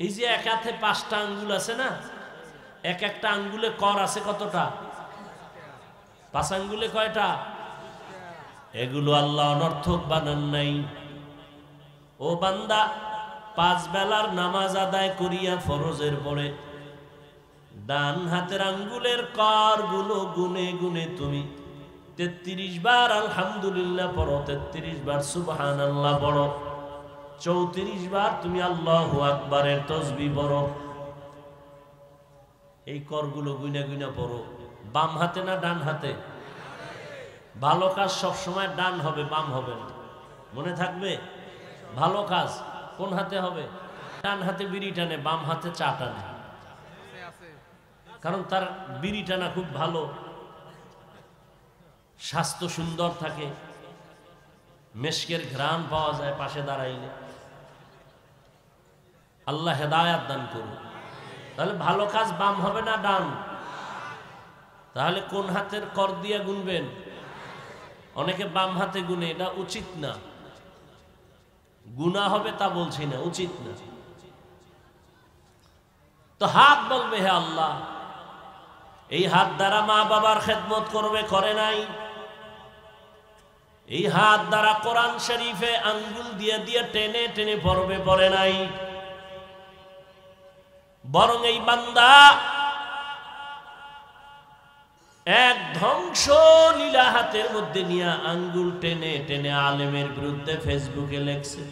এই যে এক হাতে 5টা আঙ্গুল আছে না, এক একটা আঙ্গুলে কর আছে কতটা? 5 আঙ্গুলে কয়টা? এগুলো আল্লাহ অনর্থক বানান নাই। ও বান্দা, 5 বেলার নামাজ আদায় করিয়া ফরজের পরে ডান হাতের আঙ্গুলের কর গুলো গুনে গুনে তুমি 33 বার আলহামদুলিল্লাহ পড়ো, 33 বার সুবহানাল্লাহ পড়ো, 34 বার তুমি আল্লাহু আকবারের তাসবিহ পড়ো। এই করগুলো গুনা গুনা পড়ো। বাম হাতে না ডান হাতে? ভালো কাজ সব সময় ডান হবে, বাম হবে না, মনে থাকবে। ভালো কাজ কোন হাতে হবে? ডান হাতে বিড়ি টানে, বাম হাতে চা টানে, কারণ তার বিড়ি টানা খুব ভালো, স্বাস্থ্য সুন্দর থাকে, মেশকের ঘ্রাণ পাওয়া যায় পাশে দাঁড়াইলে। আল্লাহ হেদায়াত দান করুন। তাহলে ভালো কাজ বাম হবে না ডান? তাহলে কোন হাতের কর দিয়ে গুনবেন? অনেকে বাম হাতে গুনে, এটা উচিত না। গুনাহ হবে তা বলছি না, উচিত না। তো হাত বলবে হে আল্লাহ, এই হাত দ্বারা মা বাবার খেদমত করবে, করে নাই। এই হাত দ্বারা কোরআন শরীফে আঙ্গুল দিয়ে দিয়ে টেনে টেনে পড়বে, পড়ে নাই। বরং এই বান্দা এক ধ্বংস লীলা হাতের মধ্যে নিয়ে আঙ্গুল টেনে টেনে আলেমের বিরুদ্ধে ফেসবুকে লেখছে।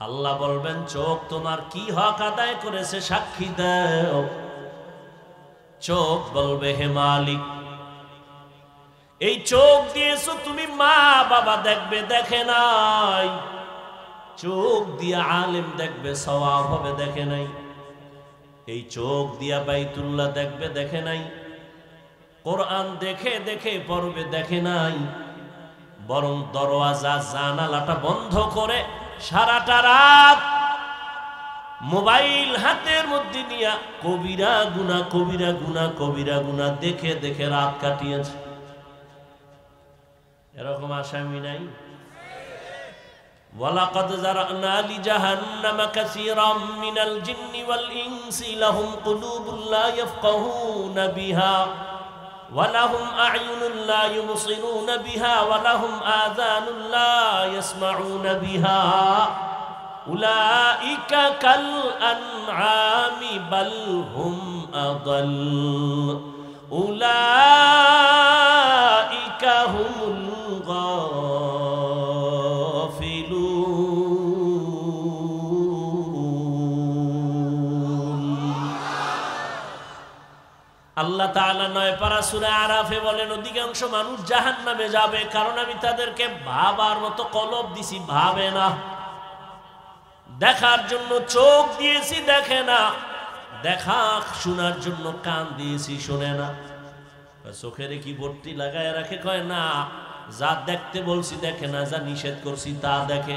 আল্লাহ বলবেন চোখ তোমার কি হক আদায় করেছে সাক্ষী দাও। চোখ বলবে হে মালিক, এই চোখ দিয়েছো তুমি, মা বাবা দেখবে, দেখে নাই। চোখ দিয়া আলেম দেখবে, সওয়াব হবে, দেখে নাই। এই চোখ দিয়া বাইতুল্লাহ দেখবে, দেখে নাই। কোরআন দেখে দেখে পড়বে, দেখে নাই। বরং দরওয়াজা জানালাটা বন্ধ করে সারাটা রাত মোবাইল হাতের মধ্যে নিয়া কবিরা গুনাহ, কবিরা গুনাহ, কবিরা গুনাহ দেখে দেখে রাত কাটিয়েছে। এরকম আসামি নাই? ওয়ালাকাদ যারানা লিজাহান্নামা কাসীরাম মিনাল জিন্নি ওয়াল ইনসি লাহুম কুলুবুন লা ইয়াফকাহুনা বিহা ওয়া লাহুম আ'য়ুনুন লা ইউবসিরুনা বিহা ওয়া লাহুম আযানুন লা ইয়াসমাউনা বিহা উলাইকা কাল আনআমি বাল হুম আদাল উলাইকা হুমুল আল্লাহ তাআলা 9 পারা সূরা আরাফে বলেন অধিকাংশ মানুষ জাহান্নামে যাবে, কারণ আমি তাদেরকে ভাবার মতো কলব দিছি, ভাবে না। দেখার জন্য চোখ দিয়েছি, দেখে না। দেখা শোনার জন্য কান দিয়েছি, শোনে না। চোখের কি ভর্তি লাগায় রাখে? কয় না, যা দেখতে বলছি দেখে না, যা নিষেধ করছি তা দেখে।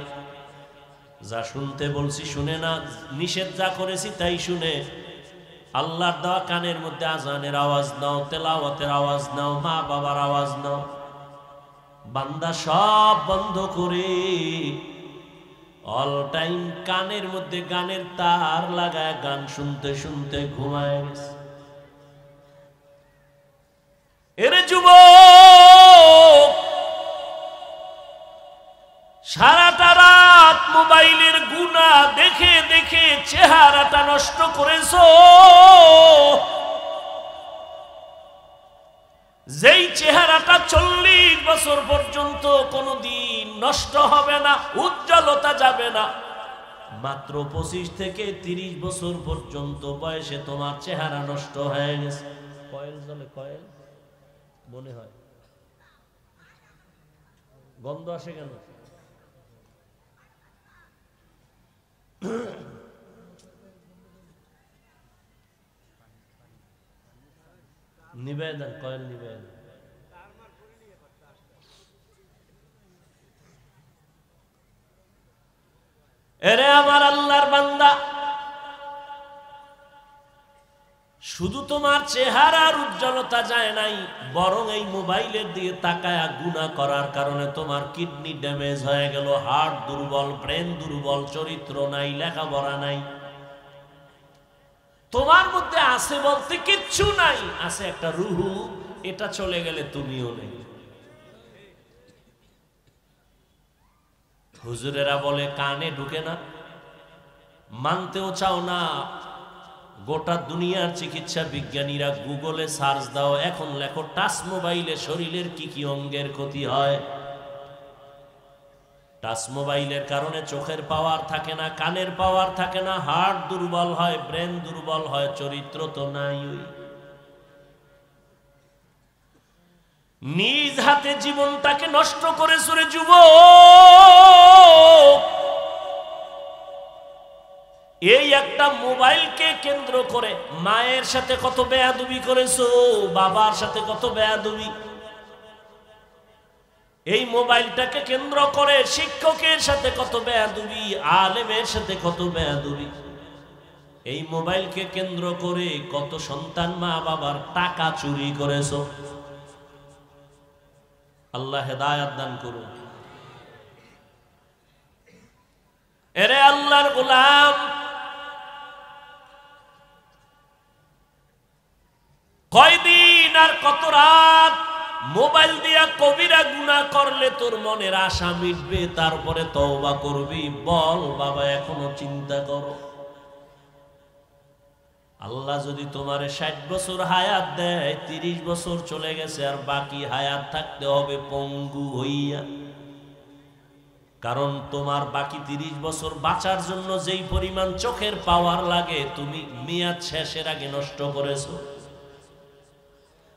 যা শুনতে বলছি শুনে না, নিষেধ যা করেছি তাই শুনে। আল্লাহর দেওয়া কানের মধ্যে আজানের আওয়াজ নাও, তেলাওয়াতের আওয়াজ নাও, মা বাবার আওয়াজ নাও। বান্দা সব বন্ধ করে অল টাইম কানের মধ্যে গানের তার লাগায় গান শুনতে শুনতে ঘুমায় গেছে। এরে যুবক, সারাটা রাত মোবাইলের গুনাহ দেখে দেখে চেহারাটা নষ্ট করেছো। যেই চেহারাটা 40 বছর পর্যন্ত কোনোদিন নষ্ট হবে না, উজ্জ্বলতা যাবে না, মাত্র 25 থেকে 30 বছর পর্যন্ত বয়সে তোমার চেহারা নষ্ট হয়ে গেছে। কয়েল জ্বলে, কয়েল মনে হয় গন্ধ আসে কেন? নিবেদন কয়েল নিবেদন। এরে আমার আল্লাহর বান্দা, শুধু তোমার চেহারার উজ্জ্বলতা যায় নাই, বরং এই মোবাইলের দিয়ে তাকায়া গুনাহ করার কারণে তোমার কিডনি ড্যামেজ হয়ে গেল, হার্ট দুর্বল, ব্রেন দুর্বল, চরিত্র নাই, লেখাপড়া নাই। তোমার মধ্যে আছে বলতে কিচ্ছু নাই, আছে একটা রুহু, এটা চলে গেলে তুমিও নেই। হুজুরেরা বলে কানে ঢুকে না, মানতেও চাও না। গোটা দুনিয়ার চিকিৎসা বিজ্ঞানীরা গুগলে সার্চ দাও, এখন লেখো টাচ মোবাইলে শরীরের কি কি অঙ্গের ক্ষতি হয়। টাচ মোবাইলের কারণে চোখের পাওয়ার থাকে না, কানের পাওয়ার থাকে না, হার্ট দুর্বল হয়, ব্রেন দুর্বল হয়, চরিত্র তো নাই। নিজ হাতে জীবনটাকে নষ্ট করেছ রে যুবক। এই একটা মোবাইলকে কেন্দ্র করে মায়ের সাথে কত বেয়াদবি করেছো, বাবার সাথে কত বেয়াদবি। এই মোবাইলটাকে কেন্দ্র করে শিক্ষকের সাথে কত বেয়াদবি, আলেমের সাথে কত বেয়াদবি। এই মোবাইলকে কেন্দ্র করে কত সন্তান মা বাবার টাকা চুরি করেছো। আল্লাহ হেদায়াত দান করুন। এরে আল্লাহর গোলাম, কয়দিন আর কত রাত মোবাইল দিয়া কবিরা গুনাহ করলে তোর মনের আশা মিটবে, তারপরে তওবা করবি? বল বাবা, এখনো চিন্তা করো। আল্লাহ যদি তোমারে 60 বছর হায়াত দেয়, 30 বছর চলে গেছে আর বাকি হায়াত থাকতে হবে পঙ্গু হইয়া। কারণ তোমার বাকি 30 বছর বাঁচার জন্য যেই পরিমাণ চোখের পাওয়ার লাগে, তুমি মেয়াদ শেষের আগে নষ্ট করেছো।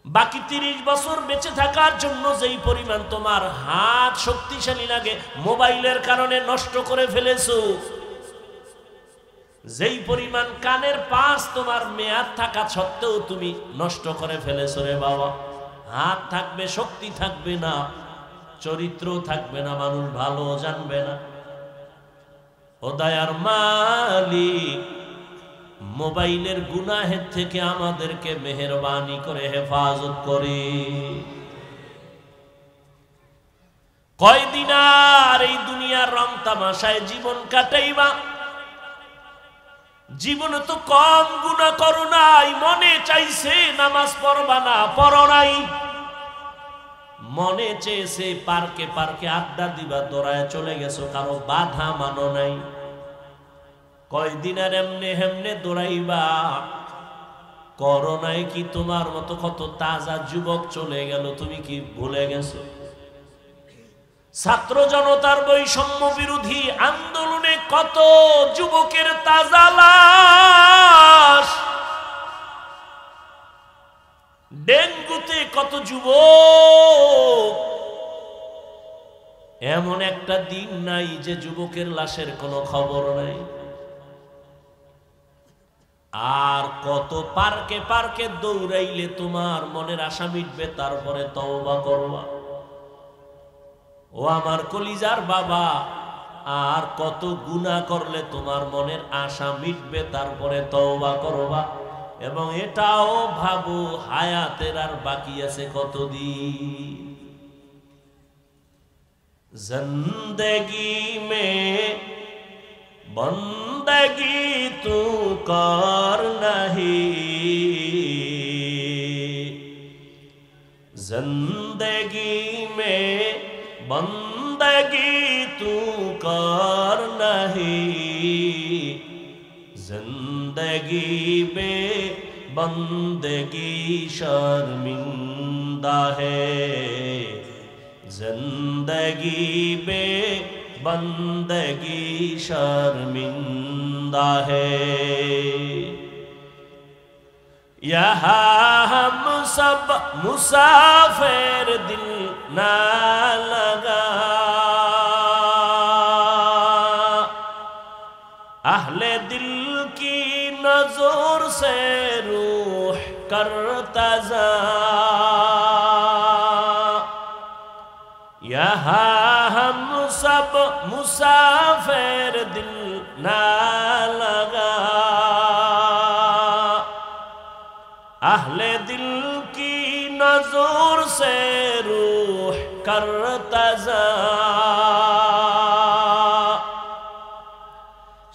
বাকি 30 বছর বেঁচে থাকার জন্য যেই পরিমাণ তোমার হাত শক্তিশালী লাগে, মোবাইলের কারণে নষ্ট করে ফেলেছো। যেই পরিমাণ কানের পাশ তোমার মেয়াদ থাকা সত্ত্বেও তুমি নষ্ট করে ফেলেছো রে বাবা। হাত থাকবে, শক্তি থাকবে না, চরিত্র থাকবে না, মানুষ ভালো জানবে না। ও দয়ার মালিক, মোবাইলের গুনাহের থেকে আমাদেরকে মেহেরবানি করে হেফাজত করে। কয়দিন আর এই দুনিয়ার রং তামাশায় জীবন কাটাইবা? জীবনে তো কম গুনাহ করো নাই, মনে চাইছে নামাজ পড়বা না, পড়ো নাই। মনে চেয়েছে পার্কে পার্কে আড্ডা দিবা, দৌড়ায় চলে গেছো, কারো বাধা মানো নাই। কয়দিন আর এমনে হেমনে দৌড়াইবা? করোনায় কি তোমার মতো কত তাজা যুবক চলে গেল, তুমি কি ভুলে গেছো? ছাত্র জনতার বৈষম্য বিরোধী আন্দোলনে কত যুবকের তাজা লাশ, ডেঙ্গুতে কত যুবক। এমন একটা দিন নাই যে যুবকের লাশের কোনো খবর নাই। আর কত পার্কে পার্কে দৌড়াইলে তোমার মনের আশা মিটবে, তারপরে তওবা করবা? ও আমার কলিজার বাবা, আর কত গুনাহ করলে তোমার মনের আশা মিটবে, তারপরে তওবা করবা? এবং এটাও ভাবো, হায়াতের আর বাকি আছে কতদিন। জিন্দেগি মে বন্দগি তু কর নাহি, জিন্দেগি মে বন্দগি তু কর নাহি, जिंदगी में बंदगी शर्मिंदा है, जिंदगी में बंदगी शर्मिंदा है। यहाँ हम सब मुसाफिर, दिल ना लगा, अहले दिल की नजर से रूह करता जा, यहाँ हम सब मुसाफिर दिल ना लगा, अहले दिल की नजर से रूह करता जा,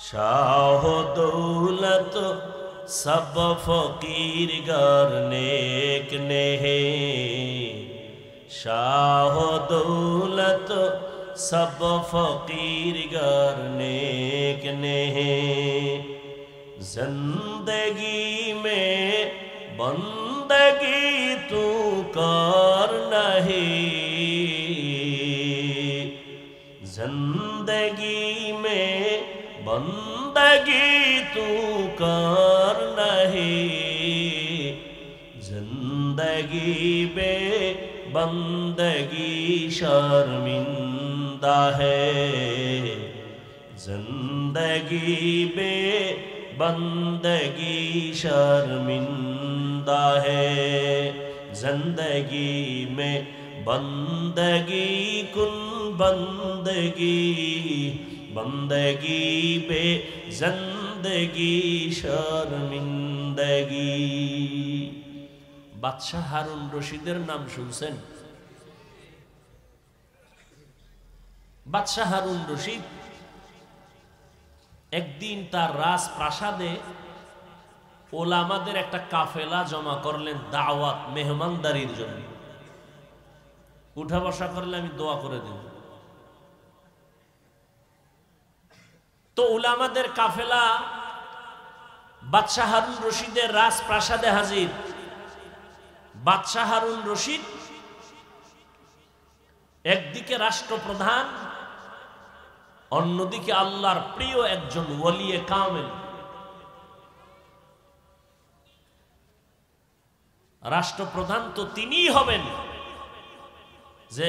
शाह दौलत सब फकीर गर नेक नेह, शाह दौलत सब फकीर गर नेक नेह, जिंदगी में बंदगी तू कर नहीं, जिंदगी में बंदगी तू कर नहीं, जिंदगी बे बंदगी शर्मिंदा है, जिंदगी बे बंदगी शर्मिंदा है, जिंदगी में बंदगी कुन बंदगी, बंदगी बे जिंदगी शर्मिंदगी। बादशाह हारुन रशीদের নাম শুনছেন? বাদশাহ হারুন রশিদ একদিন তার রাজপ্রাসাদে ওলামাদের একটা কাফেলা জমা করলেন দাওয়াত মেহমানদারির জন্য। উঠা বসা করলে আমি দোয়া করে দেব। তো ওলামাদের কাফেলা বাদশাহ হারুন রশিদের রাজপ্রাসাদে হাজির। বাদশাহ হারুন রশিদ একদিকে রাষ্ট্রপ্রধান, অন্যদিকে আল্লাহর প্রিয় একজন ওলিয়ে কামেল। রাষ্ট্রপ্রধান তো তিনিই হবেন যে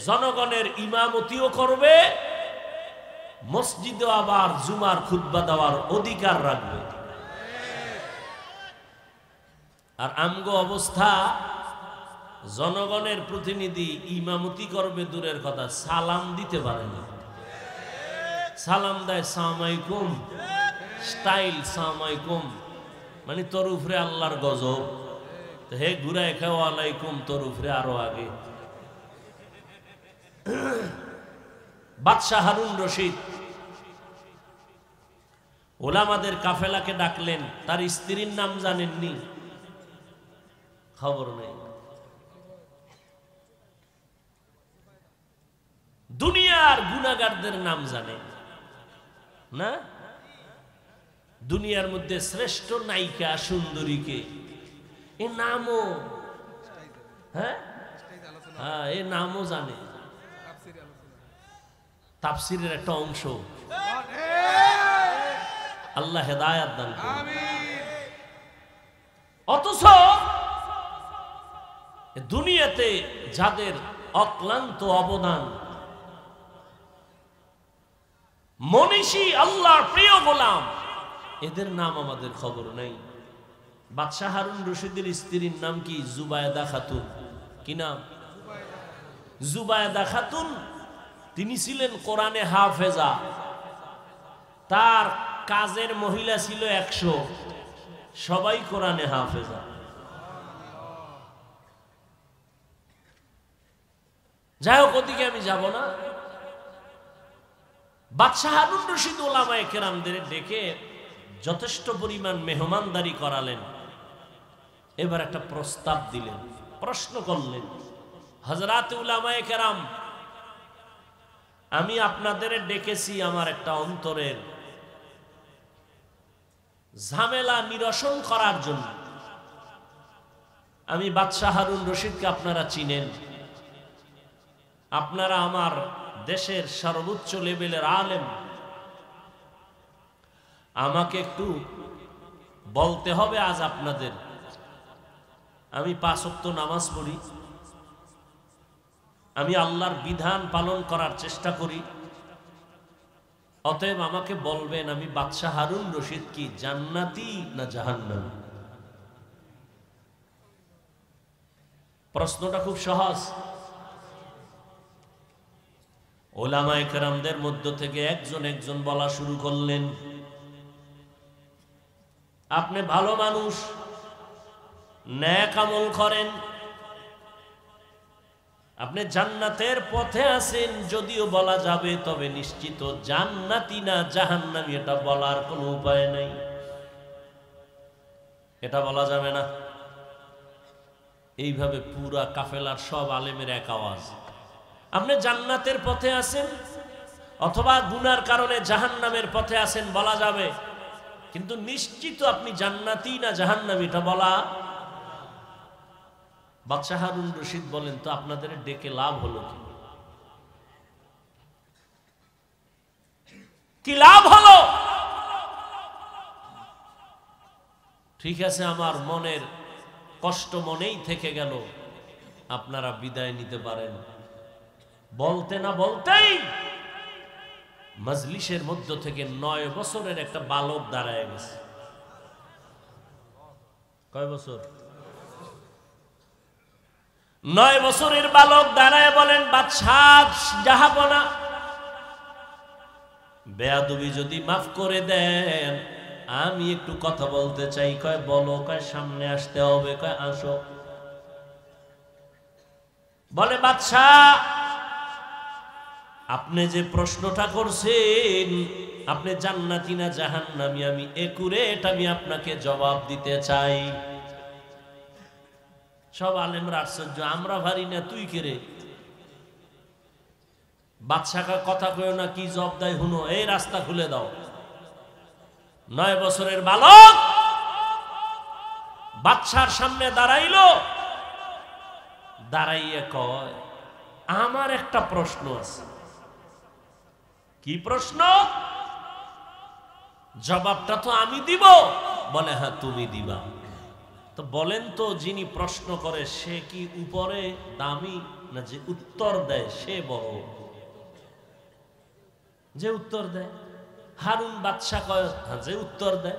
জনগণের ইমামতিও করবে, মসজিদে আবার জুমার খুতবা দেওয়ার অধিকার রাখবে। আর আমগো অবস্থা, জনগণের প্রতিনিধি ইমামতি করবে দূরের কথা, সালাম দিতে পারে না। সালাম দেয় সালামালাইকুম, স্টাইল সালামালাইকুম, মানে তোর উপরে আল্লাহর গজব, হে ঘুরায় খাও আলাইকুম, তোর উপরে আরো আগে। বাদশাহ হারুন রশিদ ওলামাদের কাফেলাকে ডাকলেন। তার স্ত্রীর নাম জানেননি? খবর নেই। দুনিয়ার গুনাহগারদের নাম জানে না? দুনিয়ার মধ্যে শ্রেষ্ঠ নায়িকা সুন্দরীকে এ নামও, হ্যাঁ হ্যাঁ, এ নামও জানে। তাফসীরের একটা অংশ। আল্লাহ হেদায়েত দান করুন। অথচ দুনিয়াতে যাদের অক্লান্ত অবদান, মনীষী আল্লাহর প্রিয় গোলাম, এদের নাম আমাদের খবর নেই। বাদশাহ হারুন রশিদের স্ত্রীর নাম কি? জুবায়দা খাতুন। কি নাম? জুবায়দা খাতুন। তিনি ছিলেন কোরআনে হাফেজা। তার কাজের মহিলা ছিল 100, সবাই কোরআনে হাফেজা। যাই হোক, ওদিকে আমি যাব না। বাদশাহ হারুন রশিদ ওলামায়ে কেরামদের ডেকে যথেষ্ট পরিমাণ মেহমানদারি করালেন। এবার একটা প্রস্তাব দিলেন, প্রশ্ন করলেন, হযরত উলামায়ে কেরাম, আমি আপনাদের ডেকেছি আমার একটা অন্তরের ঝামেলা নিরসন করার জন্য। আমি বাদশাহ হারুন রশিদকে আপনারা চিনেন, আপনারা আমার দেশের সর্বোচ্চ লেভেলের আলেম। আমাকে একটু বলতে হবে আজ আপনাদের। আমি 5 ওয়াক্ত নামাজ পড়ি, আমি আল্লাহর বিধান পালন করার চেষ্টা করি। অতএব আমাকে বলবেন আমি বাদশাহ হারুন রশিদ কি জান্নাতি না জাহান্নামী? প্রশ্নটা খুব সহজ। ওলামায়ে কেরামদের মধ্য থেকে একজন একজন বলা শুরু করলেন, আপনি ভালো মানুষ, নেক আমল করেন, আপনি জান্নাতের পথে আছেন যদিও বলা যাবে, তবে নিশ্চিত জান্নাতি না জাহান্নামী এটা বলার কোনো উপায় নাই, এটা বলা যাবে না। এইভাবে পুরা কাফেলার সব আলেমের এক আওয়াজ, আপনি জান্নাতের পথে আছেন অথবা গুনার কারণে জাহান্নামের পথে আছেন বলা যাবে, কিন্তু নিশ্চিত আপনি জান্নাতি না জাহান্নামী এটা বলা। বাদশাহ হারুন রশিদ বলেন, তো আপনাদের ডেকে লাভ হলো কি? কি লাভ হলো? ঠিক আছে, আমার মনের কষ্ট মনেই থেকে গেল, আপনারা বিদায় নিতে পারেন। বলতে না বলতেই মজলিসের মধ্য থেকে 9 বছরের একটা বালক দাঁড়ায় গেছে। কয় বছর? 9 বছরের বালক দাঁড়ায় বলেন, বাদশাহ জাহাপনা, বেয়াদবি যদি মাফ করে দেন, আমি একটু কথা বলতে চাই। কয় বলো। কয় সামনে আসতে হবে। কয় আসো। বলে, বাদশাহ আপনি যে প্রশ্নটা করছেন, আপনি জান্নাতি না জাহান্নামী, আমি একুরেট আমি আপনাকে জবাব দিতে চাই। সব আলেমরা আশ্চর্য, আমরা ভারি না, তুই কে রে? বাদশাকে কথা কইও না, কি জবাব দেয় হুনো, এই রাস্তা খুলে দাও। 9 বছরের বালক বাদশার সামনে দাঁড়াইলো, দাঁড়াইয়ে কয়, আমার একটা প্রশ্ন আছে। কি প্রশ্ন? জবাবটা তো আমি দিব। বলে, হ্যাঁ তুমি দিবা। তো বলেন তো, যিনি প্রশ্ন করে সে কি উপরে দামি, না যে উত্তর দেয় সে বড়? যে উত্তর দেয়। হারুন বাদশাহ কয়, হ্যাঁ যে উত্তর দেয়।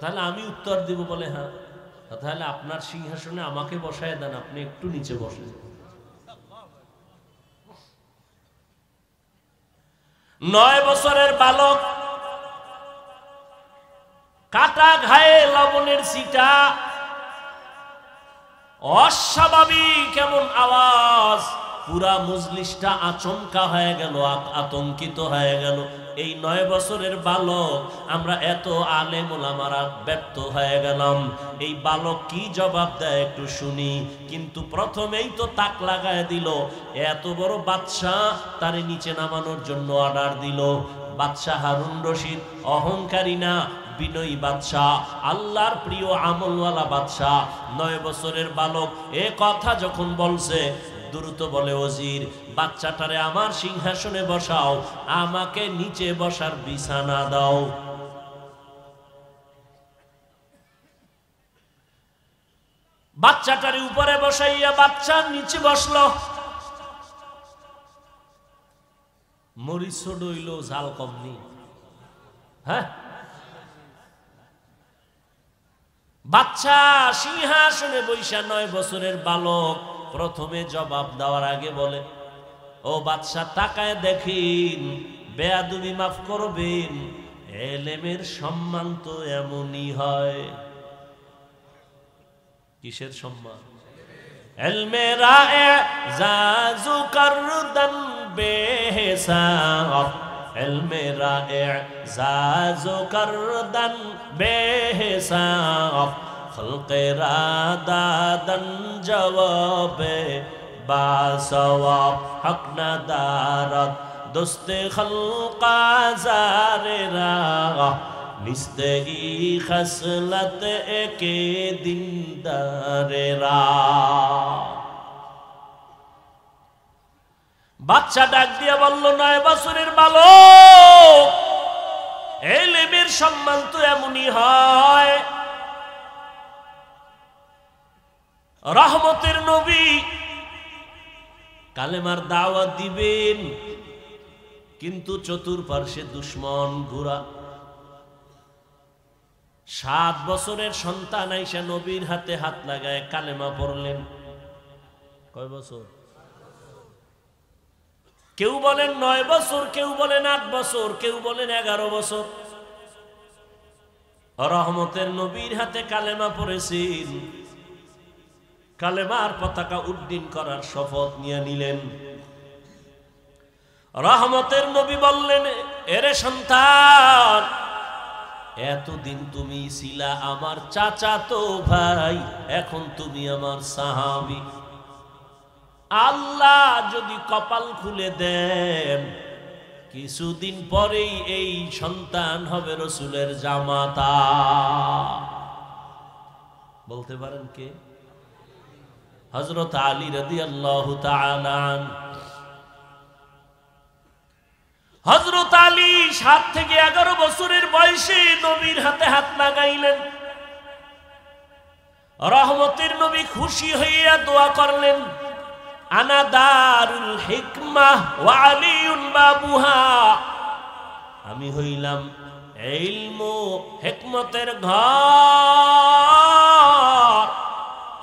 তাহলে আমি উত্তর দিব। বলে, হ্যাঁ। তাহলে আপনার সিংহাসনে আমাকে বসায় দেন, আপনি একটু নিচে বসেন। 9 বছরের বালক, কাটা ঘায়ে লবণের ছিটা, অস্বাভাবিক কেমন আওয়াজ, পুরা মজলিসটা আচমকা হয়ে গেল, আতঙ্কিত হয়ে গেল। এই 9 বছরের বালক, আমরা এত আলেম ওলামারা ব্যর্থ হয়ে গেলাম। এই বালক কি জবাব দেয় একটু শুনি। কিন্তু প্রথমেই তো তাক লাগায় দিল। এত বড় বাদশাহ, তারে নিচে নামানোর জন্য অর্ডার দিল। বাদশাহ হারুন রশিদ অহংকারী না, বিনয়ী বাদশাহ, আল্লাহর প্রিয় আমলওয়ালা বাদশাহ। 9 বছরের বালক এ কথা যখন বলছে, দ্রুত বলে, ওজির বাচ্চাটারে আমার সিংহাসনে বসাও, আমাকে নিচে বসার বিছানা দাও। বাচ্চাটারে উপরে বসাইয়া বাচ্চা নিচে বসলো। মরিচ ছোট হইল, ঝাল কম নেই। হ্যাঁ, বাচ্চা সিংহাসনে বৈশা 9 বছরের বালক প্রথমে জবাব দেওয়ার আগে বলে, ও বাদশা তাকায় দেখেন, বেয়াদবি মাফ করবেন, এলেমের সম্মান তো এমনই হয়। কিসের সম্মান? এলমেরা এজাজু করদান বেহিসাব, এলমেরা এজাজু করদান বেহিসাব, খলকেরা দাদন জবাবে বাসওয়াব, হক না দারত দোস্তে খলকা জারেরা, নিস্তে ই খসলত একে দিনদারেরা। বাচ্চা ডাক দিয়ে বলল, 9 বছরের বালক, এলেমের সম্মান তো এমনই হয়। রহমতের নবী কালেমার দাওয়াত দিবেন, কিন্তু চতুর্পার্শ্বে দুশ্মন ঘোরা। 7 বছরের সন্তান আইসা নবীর হাতে হাত লাগায় কালেমা পড়লেন। কয় বছর? কেউ বলেন 9 বছর, কেউ বলেন 8 বছর, কেউ বলেন 11 বছর। রহমতের নবীর হাতে কালেমা পড়েছেন, কালেমার পতাকা উড্ডীন করার শপথ নিয়ে নিলেন। রহমতের নবী বললেন, এরে সন্তান, এতদিন তুমি ছিলা আমার চাচাতো ভাই, এখন তুমি আমার সাহাবী। আল্লাহ যদি কপাল খুলে দেন, কিছুদিন পরেই এই সন্তান হবে রসুলের জামাতা। বলতে পারেন কে? হযরত আলী রাদিয়াল্লাহু তাআলা আনহু। হযরত আলী 7 থেকে 11 বছরের বয়সে নবীর হাতে হাত লাগাইলেন। রহমতের নবী খুশি হইয়া দোয়া করলেন, আনা দারুল হিকমাহ ওয়া আলিউন বাবুহা। আমি হইলাম ইলম ও হিকমতের ঘর,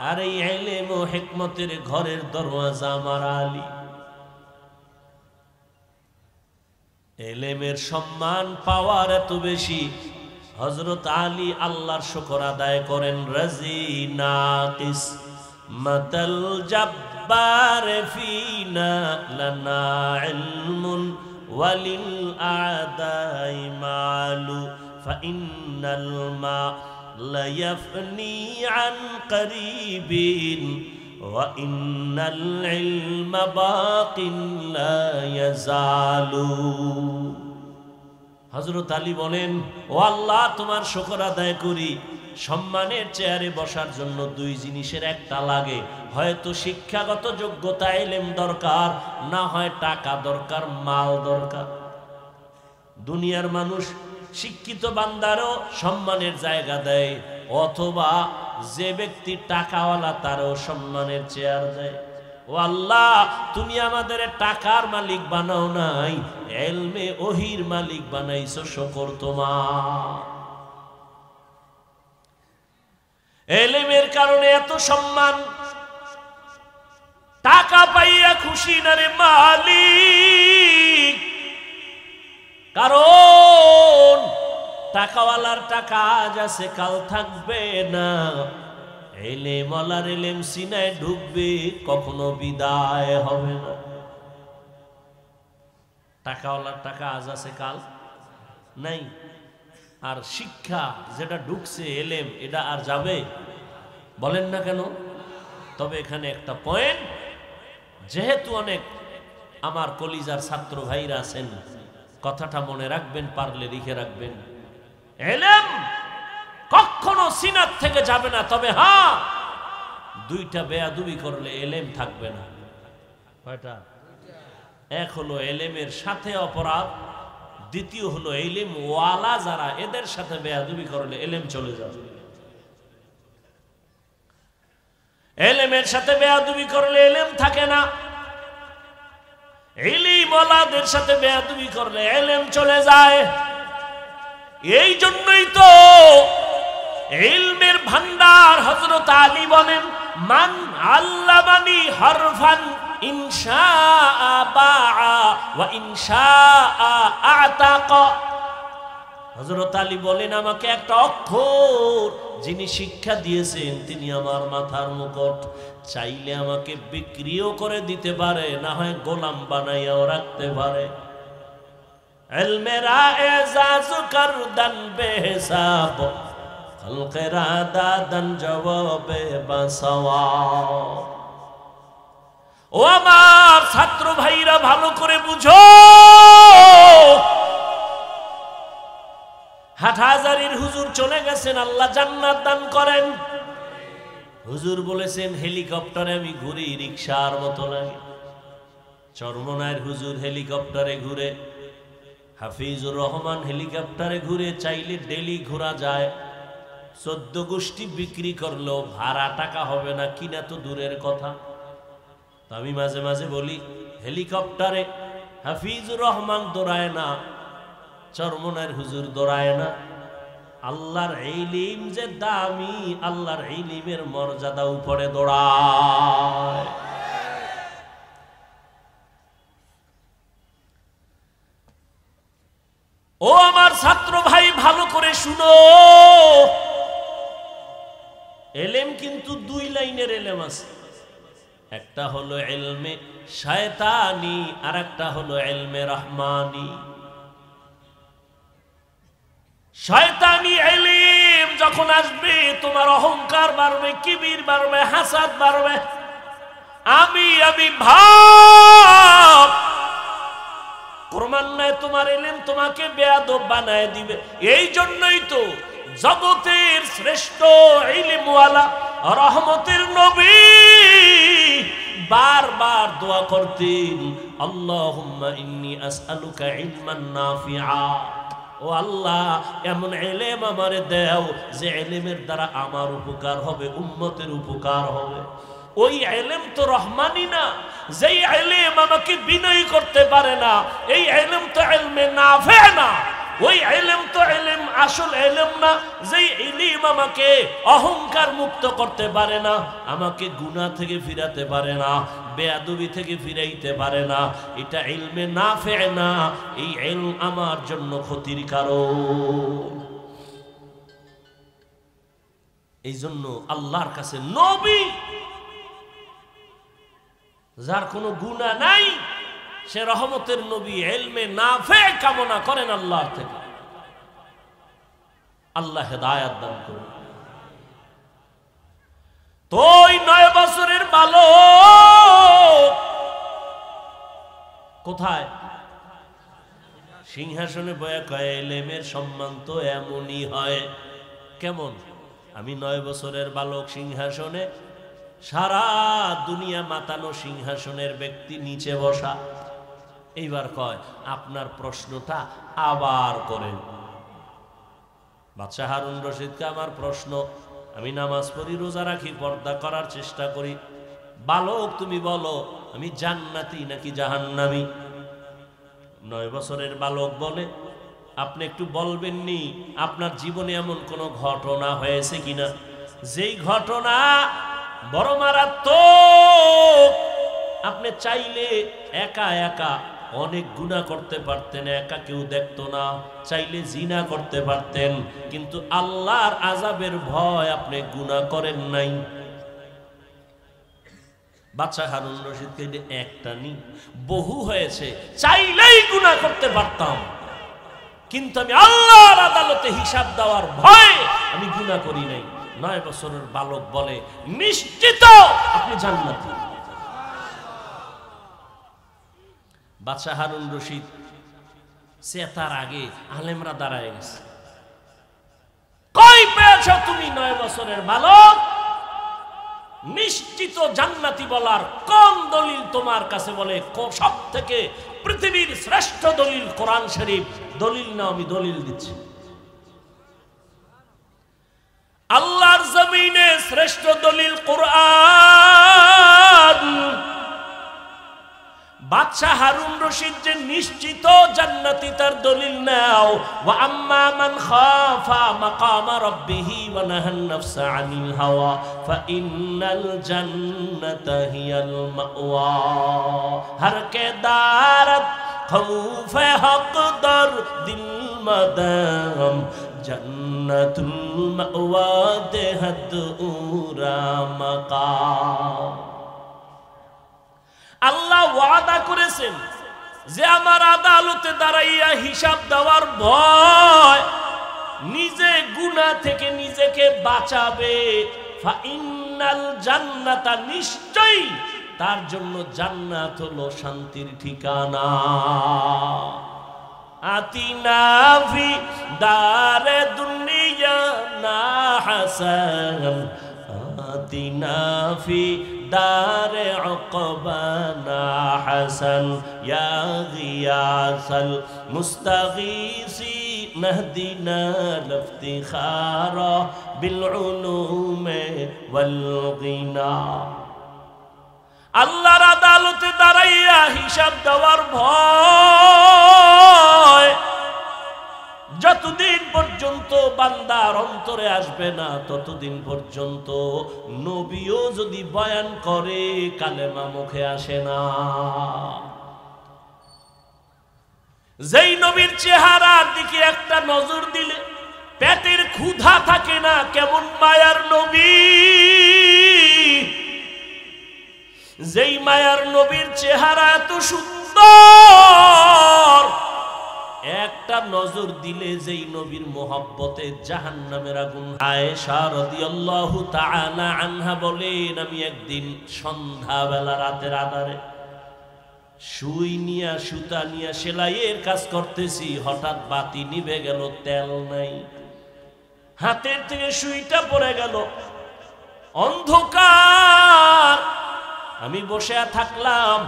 আর এই ইলম ও হিকমতের ঘরের দরওয়াজা আমার আলী। ইলমের সম্মান পাওয়ার এত বেশি, হযরত আলী আল্লাহর শুকর আদায় করেন। রাজিনা কিসমাতাল জাব্বার ফিনা লানা ইলমুন ওয়ালিল আদাই মালু ফাইন্নাল মা লা ইয়াফনি আন করিবিন ওয়া ইন্নাল ইলমা বাকিন লা ইয়াজালু। হযরত আলী বলেন, ও আল্লাহ, তোমার শুকর আদায় করি, সম্মানের চেয়ারে বসার জন্য 2 জিনিসের একটা লাগে, হয়তো শিক্ষাগত যোগ্যতা ইলম দরকার, না হয় টাকা দরকার, মাল দরকার। দুনিয়ার মানুষ শিক্ষিত বান্দারও সম্মানের জায়গা দেয়, অথবা যে ব্যক্তি টাকাওয়ালা তারও সম্মানের চেয়ার দেয়। ও আল্লাহ, তুমি আমাদের টাকার মালিক বানাও নাই, ইলমে ওহির মালিক বানাইছো, শুকর তোমার। ইলমের কারণে এত সম্মান, টাকা পাইয়া খুশি না রে মালিক, কারণ টাকাওয়ালার টাকা আজ আছে কাল থাকবে না। ইলম ওয়ালার ইলম সিনায় ঢুকবে, কখনো বিদায় হবে না। টাকাওয়ালার টাকা আজ আছে কাল নাই, আর শিক্ষা যেটা ঢুকছে ইলম, এটা আর যাবে? বলেন না কেন? তবে এখানে একটা পয়েন্ট, যেহেতু অনেক আমার কলিজার ছাত্র ভাইরা আছেন, কথাটা মনে রাখবেন, পারলে লিখে রাখবেন। ইলম কখনো সিনাত থেকে যাবে না, তবে হ্যাঁ, 2টা বেয়াদবি করলে ইলম থাকবে না। কয়টা? এক হলো ইলমের সাথে অপরাধ, দ্বিতীয় হলো ইলম ওয়ালা যারা, এদের সাথে বেয়াদবি করলে ইলম চলে যাবে। ইলমের সাথে বেয়াদবি করলে ইলম থাকে না, ইলম ওয়ালাদের সাথে বেয়াদবি করলে ইলম চলে যায়। এই জন্যই তো ইলমের ভান্ডার হযরত আলী বলেন, মান আল্লামানি হরফান ইনশাআ বাআ ওয়া ইনশাআ আতাকা। হযরত আলী বলেন, আমাকে একটা অক্ষর যিনি শিক্ষা দিয়েছেন, তিনি আমার মাথার মুকুট, চাইলে আমাকে বিক্রিও করে দিতে পারে, না হয় গোলাম বানাইয়াও রাখতে পারে। ইলমেরা এজাজ করদান বেহিসাব, খলকেরা দাদান জবাবে বাসওয়া। ও আমার ছাত্র ভাইরা, ভালো করে বুঝো, হাটহাজারীর হুজুর চলে গেছেন, আল্লাহ জান্নাত দান করেন। হুজুর বলেছেন, হেলিকপ্টারে আমি ঘুরি, রিকশার মতো লাগে। চরমনায়ের হুজুর হেলিকপ্টারে ঘুরে, হাফিজুর রহমান হেলিকপ্টারে ঘুরে, চাইলে ডেলি ঘোরা যায়। 14 গোষ্ঠী বিক্রি করলেও ভাড়া টাকা হবে না, কিনা তো দূরের কথা। আমি মাঝে মাঝে বলি, হেলিকপ্টারে হাফিজুর রহমান দৌড়ায় না, চরমনায়ের হুজুর দৌড়ায় না। আল্লাহর ইলম যে দামি, আল্লাহর ইলমের মর্যাদা উপরে দৌড়ায়। ও আমার ছাত্র ভাই, ভালো করে শুনো, এলেম কিন্তু দুই লাইনের এলেম আছে। একটা হলো ইলমে শয়তানি, আর একটা হলো ইলমে রহমানি। শয়তানি ইলম যখন আসবে, তোমার অহংকার বাড়বে, কিবির বাড়বে, হাসাদ বাড়বে, আমি ভাব ক্রমান্বয়ে তোমার ইলম তোমাকে বেয়াদব বানায় দিবে। এই জন্যই তো জগতের শ্রেষ্ঠ ইলমওয়ালা রহমতের নবী বারবার দোয়া করতেন, আল্লাহুম্মা ইন্নী আসআলুকা ইলমান নাফিআ। ও আল্লাহ, এমন ইলম আমারে দাও যে ইলমের দ্বারা আমার উপকার হবে, উম্মতের উপকার হবে। ওই ইলম তো রহমানি না, যেই ইলম আমাকে বিনয়ী করতে পারে না, এই ইলম তো ইলমে নাফি না। ওই ইলম তো ইলম আসল ইলম না, যেই ইলম আমাকে অহংকার মুক্ত করতে পারে না, আমাকে গুনাহ থেকে ফিরাতে পারে না, বেয়াদবি থেকে ফিরাইতে পারে না, এটা ইলমে নাফি না। এই ইলম আমার জন্য ক্ষতির কারণ। এই জন্য আল্লাহর কাছে নবী, যার কোনো গুনাহ নাই, সে রহমতের নবী, ইলমে নাফি কামনা করেন আল্লাহ থেকে। আল্লাহ হেদায়েত দান করুন। তো ওই 9 বছরের বালক কোথায়? সিংহাসনে বয়া কয়, ইলমের সম্মান তো এমনই হয়। কেমন? আমি 9 বছরের বালক সিংহাসনে, সারা দুনিয়া মাতানো সিংহাসনের ব্যক্তি নিচে বসা। এইবার কয়, আপনার প্রশ্নটা আবার করেন। বাদশাহ হারুন রশিদকে আমার প্রশ্ন, আমি নামাজ পড়ি, রোজা রাখি, পর্দা করার চেষ্টা করি, বালক তুমি বলো আমি জান্নাতি নাকি জাহান্নামী? 9 বছরের বালক বলে, আপনি একটু বলবেননি আপনার জীবনে এমন কোন ঘটনা হয়েছে কিনা, যেই ঘটনা বড় মারাত্মক, আপনি চাইলে একা একা অনেক গুনাহ করতে পারতেন, একা কেউ দেখতো না, চাইলে জিনা করতে পারতেন, কিন্তু আল্লাহর আযাবের ভয় আপনি গুনাহ করেন নাই। বাদশাহ হারুন রশিদকে একটা নি বহু হয়েছে, চাইলেই গুনাহ করতে পারতাম, কিন্তু আমি আল্লাহর আদালতে হিসাব দেওয়ার ভয়ে আমি গুনাহ করি নাই। 9 বছরের বালক বলে, নিশ্চিত আপনি জান্নাতি। বাদশাহ হারুন রশিদ সে তার আগে আলেমরা দাঁড়ায় গেছে, কই পেয়েছ তুমি 9 বছরের বালক? নিশ্চিত জান্নাতি বলার কোন দলিল তোমার কাছে? বলে, সব থেকে পৃথিবীর শ্রেষ্ঠ দলিল কোরআন শরীফ। দলিল না, আমি দলিল দিচ্ছি। আল্লাহর জমিনে শ্রেষ্ঠ দলিল কোরআন। বাদশাহ হারুন রশিদ যে নিশ্চিত জান্নাতি, তার দলিল নাও। ওয়া আম্মা মান খাফা মাকামা রাব্বিহি ওয়া নাহান নাফসা আনিল হাওয়া ফাইন্নাল জান্নাতা হিয়াল মাওয়া। হর কে দারত খৌফ হক দর দিল মদাম জান্নাতুল মাওয়া দেহত উরা মাকাম। আল্লাহ ওয়াদা করেছেন যে আমার আদালতে দাঁড়াইয়া হিসাব দেওয়ার ভয়, নিজে গুনাহ থেকে নিজেকে বাঁচাবে। ফাইন্নাল জান্নাতা, নিশ্চয়ই তার জন্য জান্নাত হলো শান্তির ঠিকানা। আতিনা ফি দারে দুনিয়া না হাসান, আতিনা ফি দারে উকবানা হাসান, ইয়া গিয়াসাল মুস্তাগীসি নাহদিনা লিফতিখারা বিল উলুমে ওয়াল গিনা। আল্লাহর আদালতে দাঁড়াইয়া হিসাব দেওয়ার ভয় যতদিন পর্যন্ত বান্দার অন্তরে আসবে না, ততদিন পর্যন্ত নবীও যদি বয়ান করে কালেমা মুখে আসে না। যেই নবীর চেহারার দিকে একটা নজর দিলে পেটের ক্ষুধা থাকে না, কেমন মায়ার নবী। যেই মায়ার নবীর চেহারা এত সুন্দর, একটা নজর দিলে যেই নবীর মোহাব্বতে জাহান্নামের আগুন। আয়েশা রাদিয়াল্লাহু তাআলা আনহা বলেন, আমি একদিন সন্ধ্যাবেলা রাতের আধারে সুই নিয়া সুতা নিয়া সেলাইয়ের কাজ করতেছি, হঠাৎ বাতি নিভে গেল, তেল নাই, হাতের থেকে সুইটা পড়ে গেল, অন্ধকার। আমি বসে থাকলাম।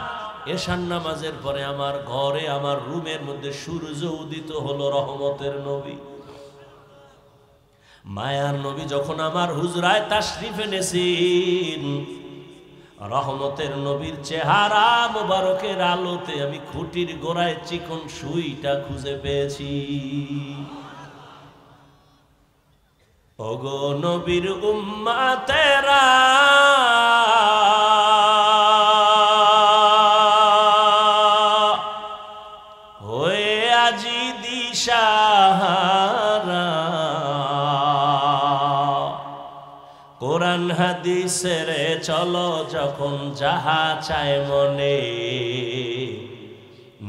এশার নামাজের পরে আমার ঘরে, আমার রুমের মধ্যে সূর্য উদিত হলো, রহমতের নবী, মায়ার নবী যখন আমার হুজরায় তাশরিফ এনেছেন, রহমতের নবীর চেহারা মোবারকের আলোতে আমি খুঁটির গোড়ায় চিকন সুইটা খুঁজে পেয়েছি। ওগো নবীর উম্মতেরা, হয়ে আজি দিশাহারা, কোরআন হাদিসের চলো যখন যাহা চায় মনে,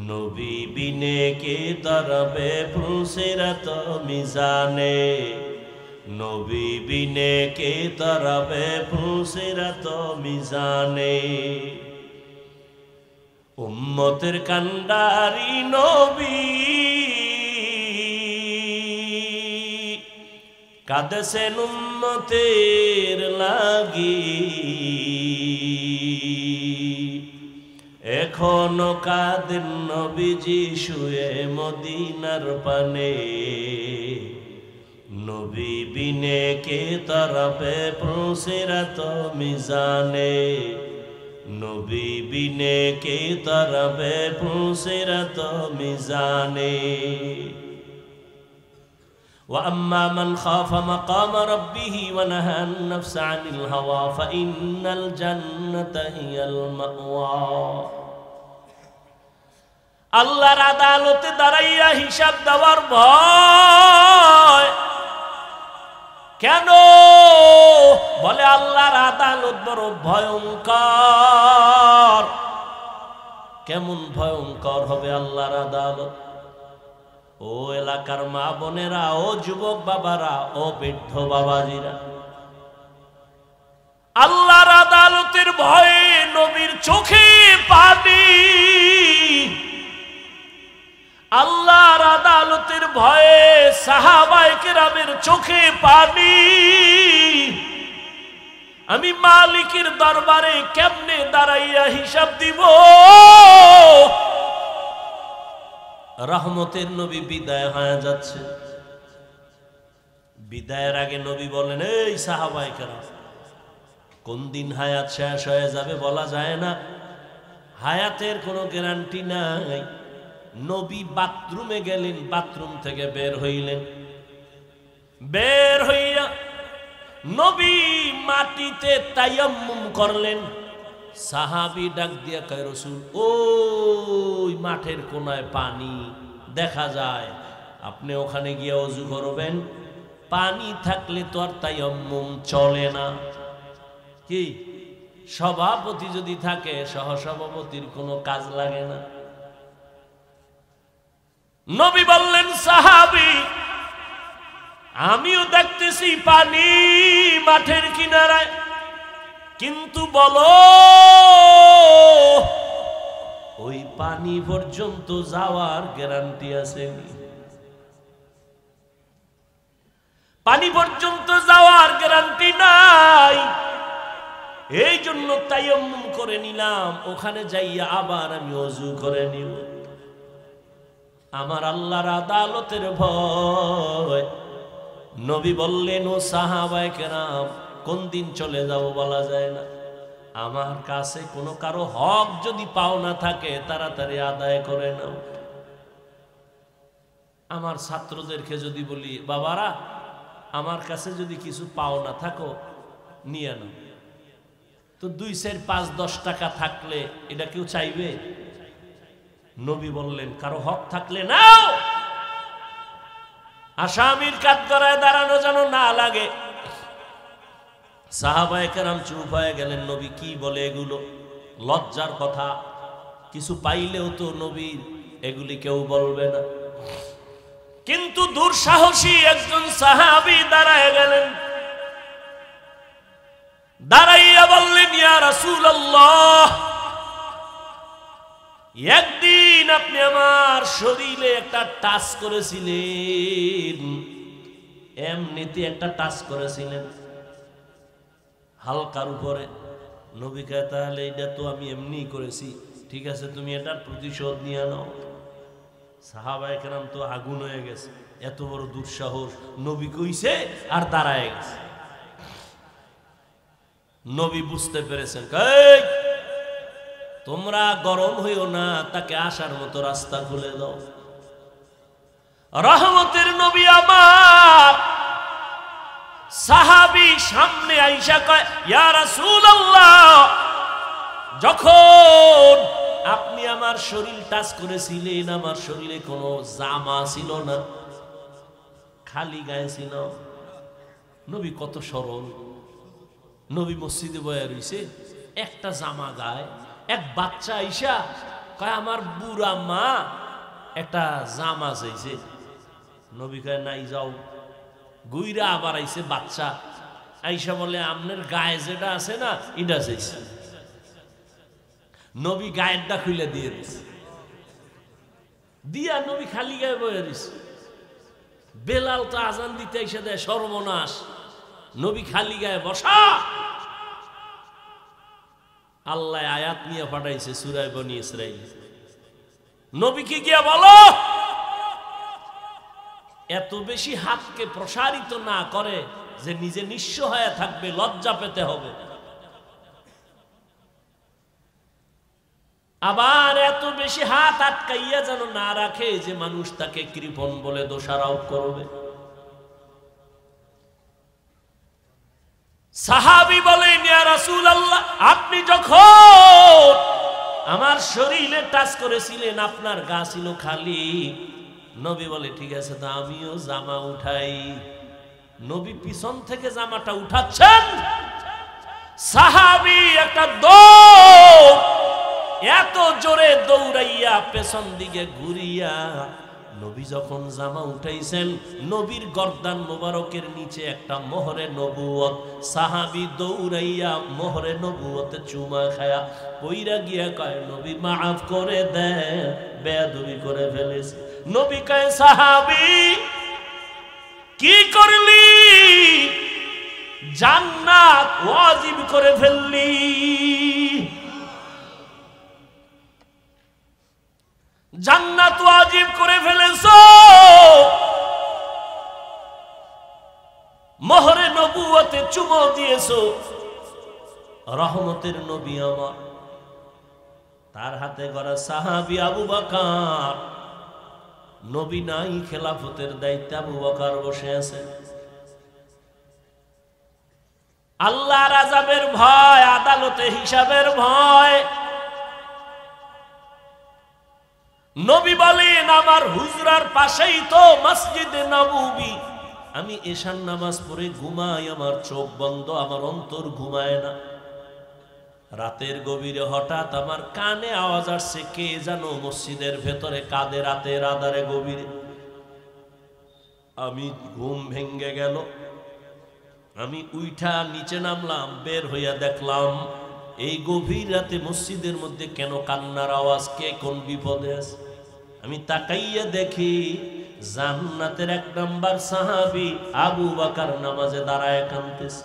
নবী বিনে কে দরবে ফুলসিরাত মিজানে, নবী বিনে কে দরবে ফুলসিরাত মিজানে। উম্মতের কান্ডারি নবী কাঁদেছেন উম্মতের লাগি, এখনো কাঁদেন নবীজি শুয়ে মদিনার পানে, নবী বিনে কে তরফে ফুলসিরাত মিজানে, নবী বিনে কে তরফে ফুলসিরাত মিজানে। وأما من خاف مقام ربه ونهى النفس عن الهوى فإن الجنة هي المأوى। আল্লাহর আদালতে দাঁড়াইয়া হিসাব দেওয়ার ভয় কেন? বলে আল্লাহর আদালত বড় ভয়ঙ্কর। কেমন ভয়ঙ্কর হবে আল্লাহর আদালত? ও এলাকার মা বোনেরা, ও যুবক বাবারা, ও বৃদ্ধ বাবাজিরা, আল্লাহর আদালতের ভয়ে নবীর চোখে পানি, আল্লাহর আদালতের ভয়ে সাহাবায়ে কেরামের চোখে পানি। আমি মালিকের দরবারে কেমনে দাঁড়াইয়া হিসাব দিব? রহমতের নবী বিদায় হয়ে যাচ্ছে। বিদায়ের আগে নবী বলেন, এই সাহাবায়ে কেরাম, কোন দিন হায়াত শেষ হয়ে যাবে বলা যায় না, হায়াতের কোনো গ্যারান্টি নাই। নবী বাথরুমে গেলেন, বাথরুম থেকে বের হইলেন, বের হইয়া নবী মাটিতে তায়াম্মুম করলেন। সাহাবী ডাক দিয়া কয়, রাসূল, ওই মাঠের কোনায় পানি দেখা যায়, আপনি ওখানে গিয়ে ওযু করবেন। পানি থাকলে তো আর তায়াম্মুম চলে না। কি সভাপতি যদি থাকে, সহসভাপতির কোনো কাজ লাগে না। নবী বললেন, সাহাবী, আমিও দেখতেছি পানি মাঠের কিনারায়, কিন্তু বলো ওই পানি পর্যন্ত যাওয়ার গ্যারান্টি আছে? পানি পর্যন্ত যাওয়ার গ্যারান্টি নাই। এই জন্য তায়াম্মুম করে নিলাম, ওখানে যাইয়া আবার আমি ওযু করে নিব। আমার আল্লাহর আদালতের ভয়। নবী বললেন, ও সাহাবায়ে কেরাম, কোন দিন চলে যাব বলা যায় না। আমার কাছে কোনো কারো হক যদি পাওনা থাকে তাড়াতাড়ি আদায় করে নাও। আমার ছাত্রদেরকে যদি বলি, বাবারা, আমার কাছে যদি কিছু পাওনা থাকো নিয়ে নাও, তো 2, 4, 5, 10 টাকা থাকলে এটা কেউ চাইবে? নবী বললেন কারো হক থাকলে নাও, আসামির কাঠগড়ায় দাঁড়ানো যেন না লাগে। সাহাবায়ে কেরাম চুপ হয়ে গেলেন। নবী কি বলে এগুলো? লজ্জার কথা। কিছু পাইলেও তো নবীর এগুলি কেউ বলবে না। কিন্তু দুঃসাহসী একজন সাহাবী দাঁড়ায় গেলেন, দাঁড়াইয়া বললেন, ইয়া রাসূলুল্লাহ, একদিন আপনি আমার শরীরে একটা টাচ করেছিলেন, এমনিতে একটা টাচ করেছিলেন হালকার উপরে। নবী কয় তাহলে এটা তো আমি এমনি করেছি, ঠিক আছে তুমি এটার প্রতিশোধ নিয়ে নাও। সাহাবায়ে কেরাম তো আগুন হয়ে গেছে, এত বড় দুঃসাহস, নবী কইছে আর দাঁড়ায় গেছে। নবী বুঝতে পেরেছেন, তোমরা গরম হইও না, তাকে আসার মতো রাস্তা খুলে দাও। রহমতের নবী আমার সাহাবী সামনে আইসা কয়, ইয়া রাসূলুল্লাহ, যখন আপনি আমার শরীর টাচ করেছিলেন, আমার শরীরে কোনো জামা ছিল না, খালি গায়ে ছিল। নবী কত সরল। নবী মসজিদে বয়া রইছে, একটা জামা গায়ে। এক বাচ্চা আইসা কয়, আমার বুড়া মা একটা জামা চাইছে। নবী কয়, নাই যাও। গুইরা আবার আইছে বাচ্চা, আইসা বলে, আপনার গায়ে যেটা আছে না এটা চাইছে। নবী গায়েরটা খুলে দিয়ে দিছে, দিয়া নবী খালি গায়ে বয়ে দিছে। বেলাল তো আজান দিতে এসে দেয়, সর্বনাশ, নবী খালি গায়ে বসা। আল্লাহ আয়াত নিয়ে পাঠাইছে সূরা বনী ইসরাঈল। নবীকে গিয়া বলো, এত বেশি হাতকে প্রসারিত না করে যে নিজে নিঃস্ব হয়ে থাকবে, লজ্জা পেতে হবে। আবার এত বেশি হাত আটকাইয়া যেন না রাখে যে মানুষ তাকে কৃপণ বলে দোষারোপ করবে। সাহাবী বলেন, ইয়া রাসূলুল্লাহ, আপনি যখন আমার শরীরে টাচ করেছিলেন, আপনার গা ছিল খালি। নবী বলে, ঠিক আছে, তা আমিও জামা উঠাই। নবী পিছন থেকে জামাটা উঠাচ্ছেন, সাহাবী একটা দৌড়, এত জোরে দৌড়াইয়া পেছন দিকে ঘুরিয়া নবী যখন জামা উঠাইছেন, নবীর গর্দান মোবারকের নিচে একটা মোহরে নবুয়ত। সাহাবী দৌড়াইয়া মোহরে নবুয়তে চুমা খায়া কইরা গিয়া কয়, নবী মাফ করে দেন, বেয়াদবি করে ফেলেছে। নবী কয়, সাহাবী কি করলি? জান্নাত ওয়াজিব করে ফেললি। জান্নাত ওয়াজিব করে ফেলেছো, মোহরে নবুয়তে চুমো দিয়েছো। রহমতের নবী আমার, তার হাতে গড়া সাহাবী আবু বকর। নবী নাই, খেলাফতের দায়িত্বে আবু বকর বসে আছে। আল্লাহর আযাবের ভয়, আদালতে হিসাবের ভয়। নবী বলেন, আমার হুজরার পাশেই তো মসজিদে নববী। আমি এশার নামাজ পড়ে ঘুমাই, আমার চোখ বন্ধ, আমার অন্তর ঘুমায় না। রাতের গভীরে হঠাৎ আমার কানে আওয়াজ আসছে, কে যেন মসজিদের ভেতরে কাঁদে রাতের আঁধারে গভীরে। আমি ঘুম ভেঙ্গে গেল, আমি উইঠা নিচে নামলাম, বের হইয়া দেখলাম এই গভীর রাতে মসজিদের মধ্যে কেন কান্নার আওয়াজ, কে কোন বিপদে আছে। আমি তাকাইয়া দেখি জান্নাতের 1 নাম্বার সাহাবী আবু বকর নামাজে দাঁড়ায় কাঁদতেছে।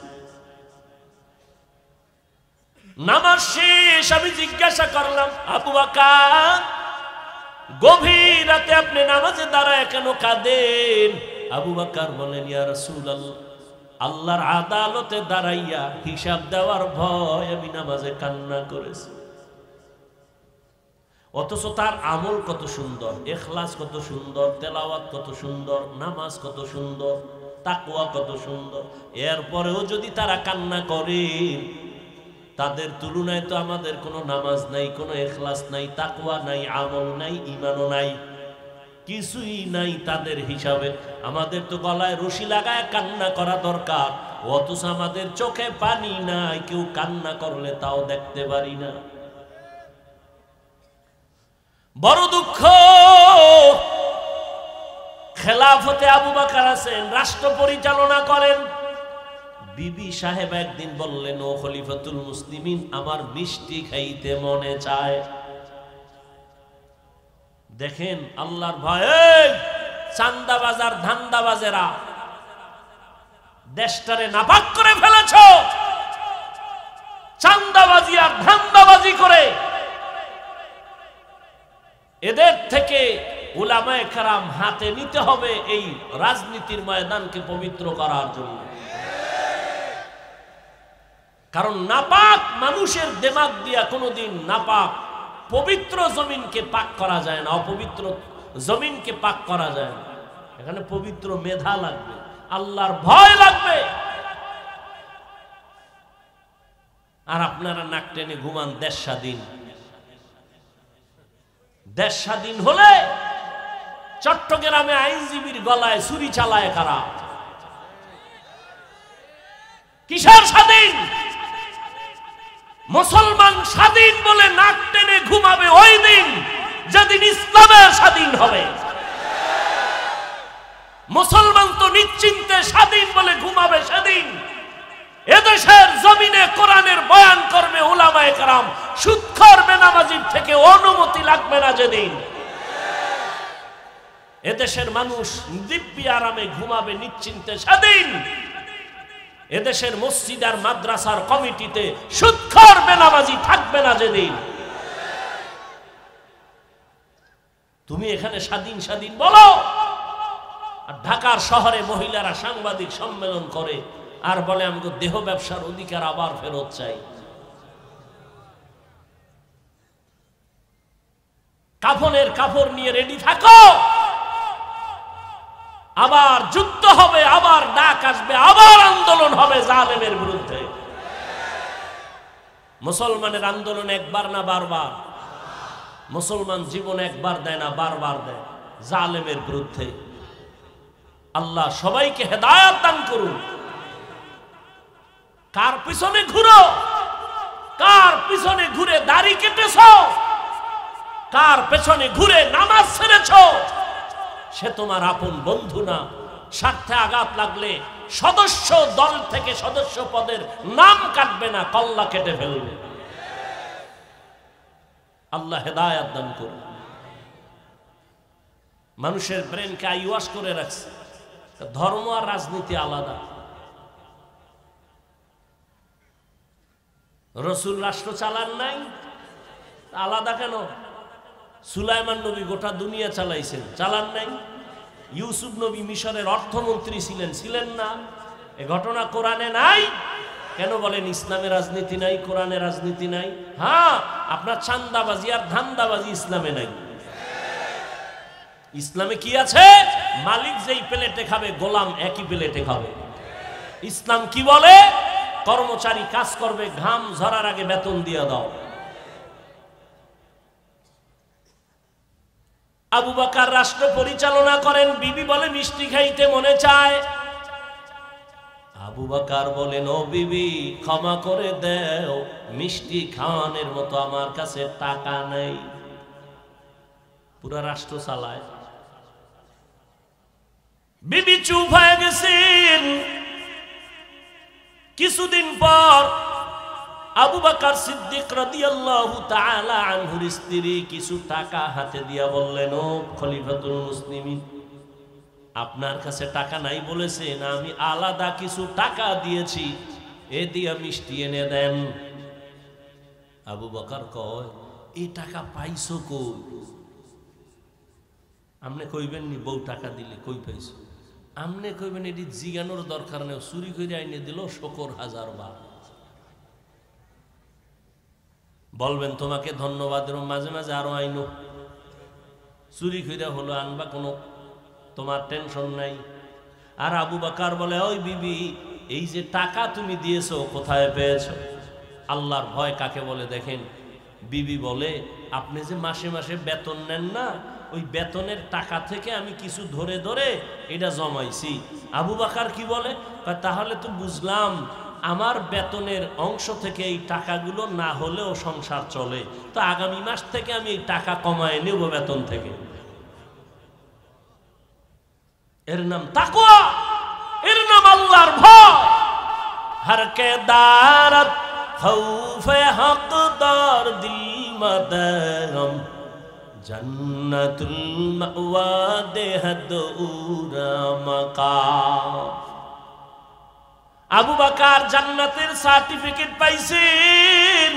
নামাজ শেষ, আমি জিজ্ঞাসা করলাম, আবু বকর, গভীর রাতে আপনি নামাজে দাঁড়ায় কেন কাঁদেন? আবু বকর বলেন, ইয়া রাসূলুল্লাহ, আল্লাহর আদালতে দাঁড়াইয়া হিসাব দেওয়ার ভয় আমি নামাজে কান্না করেছি। অথচ তার আমল কত সুন্দর, ইখলাস কত সুন্দর, তেলাওয়াত কত সুন্দর, নামাজ কত সুন্দর, তাকওয়া কত সুন্দর। এরপরেও যদি তারা কান্না করে, তাদের তুলনায় তো আমাদের কোনো নামাজ নাই, কোনো ইখলাস নাই, তাকওয়া নাই, আমল নাই, ঈমানও নাই, কিছুই নাই তাদের হিসাবে। আমাদের তো গলায় রশি লাগায় কান্না করা দরকার, অথচ আমাদের চোখে পানি নাই, কেউ কান্না করলে তাও দেখতে পারি না। বড় দুঃখ। খেলাফতে আবু বকর আছেন, রাষ্ট্র পরিচালনা করেন। বিবি সাহেব একদিন বললেন, ও খলিফাতুল মুসলিমিন, আমার মিষ্টি খাইতে মনে চায়। দেখেন আল্লাহর ভয়ে চান্দাবাজার ধান্দাবাজেরা দেশটারে নাপাক করে ফেলেছ। চান্দাবাজি আর ধান্দাবাজি করে এদের থেকে উলামায়ে কেরাম হাতে নিতে হবে এই রাজনীতির ময়দানকে পবিত্র করার জন্য। কারণ নাপাক মানুষের দিমাগ দিয়া কোনোদিন নাপাক পবিত্র জমিনকে পাক করা যায় না, অপবিত্র জমিনকে পাক করা যায় না। এখানে পবিত্র মেধা লাগবে, আল্লাহর ভয় লাগবে। আর আপনারা নাক টেনে ঘুমান দেশ স্বাধীন। দেশ স্বাধীন হলে চট্টগ্রামে আইনজীবীর গলায় ছুরি চালায় কারা? কিসের স্বাধীন? মুসলমান স্বাধীন বলে নাক টেনে ঘুমাবে ওই দিন যেদিন ইসলামের স্বাধীন হবে। মুসলমান তো নিশ্চিন্তে স্বাধীন বলে ঘুমাবে সেদিন এদেশের জমিনে কোরআনের বয়ান করবে উলামায়ে কেরাম, সুদখোর বেনামাজির থেকে অনুমতি লাগবে না যেদিন। এদেশের মানুষ দিব্যি আরামে ঘুমাবে নিশ্চিন্তে সেদিন এদেশের মসজিদ আর মাদ্রাসার কমিটিতে সুদখোর বেনামাজি থাকবে না যেদিন। তুমি এখানে স্বাধীন স্বাধীন বলো, আর ঢাকার শহরে মহিলারা সাংবাদিক সম্মেলন করে আর বলে আমাকে দেহ ব্যবসার অধিকার আবার ফেরত চাই। কাফনের কাপড় নিয়ে রেডি থাকো, আবার যুদ্ধ হবে, আবার ডাক আসবে, আবার আন্দোলন হবে জালেমের বিরুদ্ধে। মুসলমানের আন্দোলন একবার না বারবার? মুসলমান জীবন একবার দেয় না, বারবার দেয় জালেমের বিরুদ্ধে। আল্লাহ সবাইকে হেদায়েত দান করুন। কার পিছনে ঘুরো? কার পিছনে ঘুরে দাড়ি কেটেছ? কার পেছনে ঘুরে নামাজ ছেড়েছ? সে তোমার আপন বন্ধু না। স্বার্থে আঘাত লাগলে সদস্য দল থেকে সদস্য পদের নাম কাটবে না, কল্লা কেটে ফেলবে। আল্লাহ হেদায়েত দান করুন। মানুষের ব্রেনকে আইওয়াশ করে রাখছে। ধর্ম আর রাজনীতি আলাদা। রসুল রাষ্ট্র চালান নাই, আলাদা কেন? সুলাইমান নবী গোটা দুনিয়া চালাইছেন, চালান নাই? ইউসুফ নবী মিশরের অর্থমন্ত্রী ছিলেন, ছিলেন না? এ ঘটনা কোরআনে নাই? কেন বলেন ইসলামে রাজনীতি নাই, কোরআনে রাজনীতি নাই? হ্যাঁ, আপনার চান্দাবাজি আর ধান্দাবাজি ইসলামে নাই। ইসলামে কি আছে? মালিক যেই প্লেটে খাবে গোলাম একই প্লেটে খাবে। ইসলাম কি বলে? কর্মচারী কাজ করবে, ঘাম ঝরার আগে বেতন দিয়ে দাও। আবু বকর রাষ্ট্র পরিচালনা করেন, বিবি বলে মিষ্টি খাইতে মনে চায়। আবু বকর বলেন, ও বিবি ক্ষমা করে দাও, মিষ্টি খাওয়ানোর মতো আমার কাছে টাকা নেই। পুরা রাষ্ট্র চালায়। বিবি চুপ হয়ে গেছেন। কিছুদিন পর আবু বকর সিদ্দিক রাদিয়াল্লাহু তাআলা আনহুর স্ত্রী কিছু টাকা হাতে দিয়া বললেন, ও খলিফাতুল মুসলিমিন, আপনার কাছে টাকা নাই বলেছেন, আমি আলাদা কিছু টাকা দিয়েছি, এ দিয়া মিষ্টি এনে দেন। আবু বকর কয়, এই টাকা পাইছো কই? আমনে কইবেন নি বউ টাকা দিলে কই পাইছো? আমনে কইবেন এটি জিগানোর দরকার নেই, চুরি করে আইনে দিল শকর হাজার বার। বলবেন তোমাকে ধন্যবাদের মাঝে মাঝে আরো আইনো, চুরি করে হলো আনবা, কোনো তোমার টেনশন নাই। আর আবু বকর বলে, ওই বিবি, এই যে টাকা তুমি দিয়েছো কোথায় পেয়েছো? আল্লাহর ভয় কাকে বলে দেখেন, বিবি বলে আপনি যে মাসে মাসে বেতন নেন না, ওই বেতনের টাকা থেকে আমি কিছু ধরে ধরে এটা জমাইছি। আবু বকর কি বলে, তাহলে তো বুঝলাম আমার বেতনের অংশ থেকে এই টাকাগুলো না হলেও সংসার চলে, তো আগামী মাস থেকে আমি এই টাকা কমায় নেব বেতন থেকে। এর নাম তাকওয়া, এর নাম আল্লাহর ভয়। হর কে দারত খৌফে হকদার দিল মদরম জান্নাতুল মাওয়া দেহদ উরা মাকাম। আবু বকর জান্নাতের সার্টিফিকেট পাইছেন।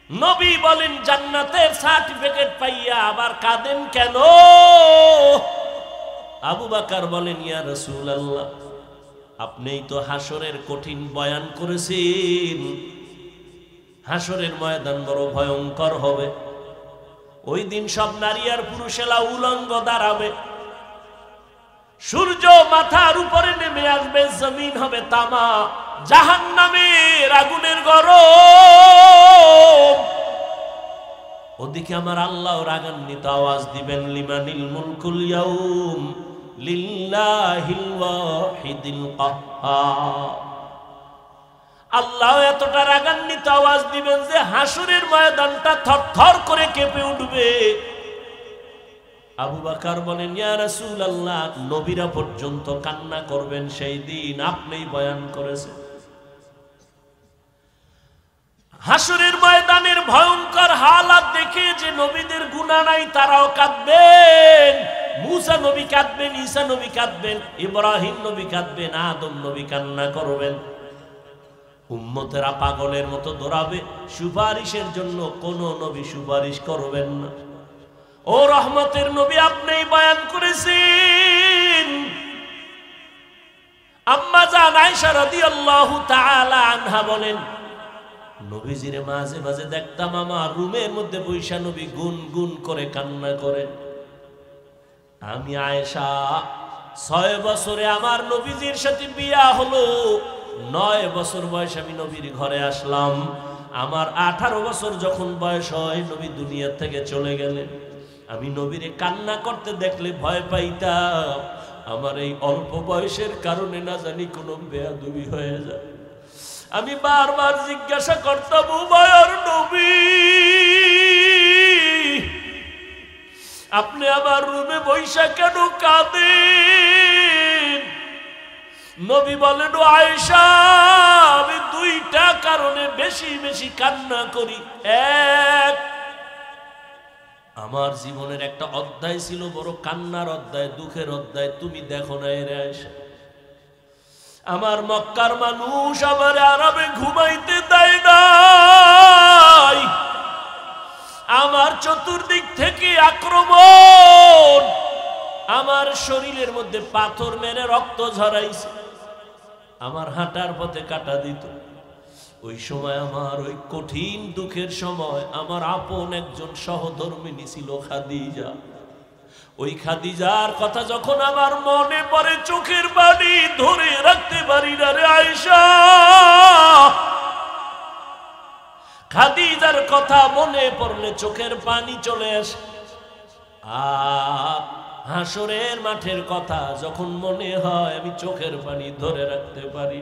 নবী বলেন জান্নাতের সার্টিফিকেট পাইয়া আবার কাঁদেন কেন? আবু বকর বলেন, ইয়া রাসূলুল্লাহ, আপনিই তো হাসরের কঠিন বয়ান করেছেন। হাসরের ময়দান বড় ভয়ঙ্কর হবে। ওই দিন সব নারী আর পুরুষেরা উলঙ্গ দাঁড়াবে, সূর্য মাথার উপরে নেমে আসবে, জমিন হবে তামা, জাহান্নামের আগুনের গরম। ওদিকে আমার আল্লাহ রাগান্বিত আওয়াজ দিবেন, লিমানিল মুলকুল ইয়াউম লিল্লাহিল ওয়াহিদিল কাহ্হার। আল্লাহ এতটা রাগান্বিত আওয়াজ দিবেন যে হাসরের ময়দানটা থরথর করে কেঁপে উঠবে। আবু বকর বলেন, ইয়া রাসূলুল্লাহ, নবীরা পর্যন্ত কান্না করবেন সেই দিন, আপনিই বয়ান করেছেন। হাসরের ময়দানের ভয়ঙ্কর হালাত দেখে যে নবীদের গুনাহ নাই তারাও কাঁদবেন। মুসা নবী কাঁদবেন, ঈসা নবী কাঁদবেন, ইব্রাহিম নবী কাঁদবেন, আদম নবী কান্না করবেন। উম্মতেরা পাগলের মতো দৌড়াবে, সুপারিশের জন্য কোন নবী সুপারিশ করবেন না। ও রহমতের নবী, আপনিই বয়ান করেছেন। আম্মা জান আয়েশা রাদিয়াল্লাহু তাআলা আনহা বলেন, নবীজিরে মাঝে মাঝে দেখতাম আমার রুমের মধ্যে বৈশা নবী গুনগুন করে কান্না করেন। আমি আয়েশা 6 বছরে আমার নবীজির সাথে বিয়া হলো, 9 বছর বয়স আমি নবীর ঘরে আসলাম। আমার 18 বছর যখন বয়স হয় নবী দুনিয়া থেকে চলে গেলেন। আমি নবীরে কান্না করতে দেখলে ভয় পাইতাম, আমার এই অল্প বয়সের কারণে না জানি কোনো বেয়াদবি হয়ে যায়। আমি বারবার জিজ্ঞাসা করতাম, ও মায়ার নবী, আপনি আমার রুমে বৈশা কেন কাঁদেন? নবী বলেন, ও আয়েশা, আমি 2টা কারণে বেশি বেশি কান্না করি। এক, আমার জীবনের একটা অধ্যায় ছিল বড় কান্নার অধ্যায়, দুঃখের অধ্যায়, তুমি দেখো না এর আয়েশা। আমার মক্কার মানুষ আমার আরামে ঘুমাইতে দেয় নাই, আমার চতুর্দিক থেকে আক্রমণ, আমার শরীরের মধ্যে পাথর মেরে রক্ত ঝরাইছে, আমার হাঁটার পথে কাটা দিত। ওই সময় আমার ওই কঠিন দুঃখের সময় আমার আপন একজন সহধর্মিণী ছিল খাদিজা। ওই খাদিজার কথা যখন আমার মনে পড়ে চোখের পানি ধরে রাখতে পারি না রে আয়েশা। খাদিজার কথা মনে পড়লে চোখের পানি চলে আসে। আর হাসরের মাঠের কথা যখন মনে হয় আমি চোখের পানি ধরে রাখতে পারি।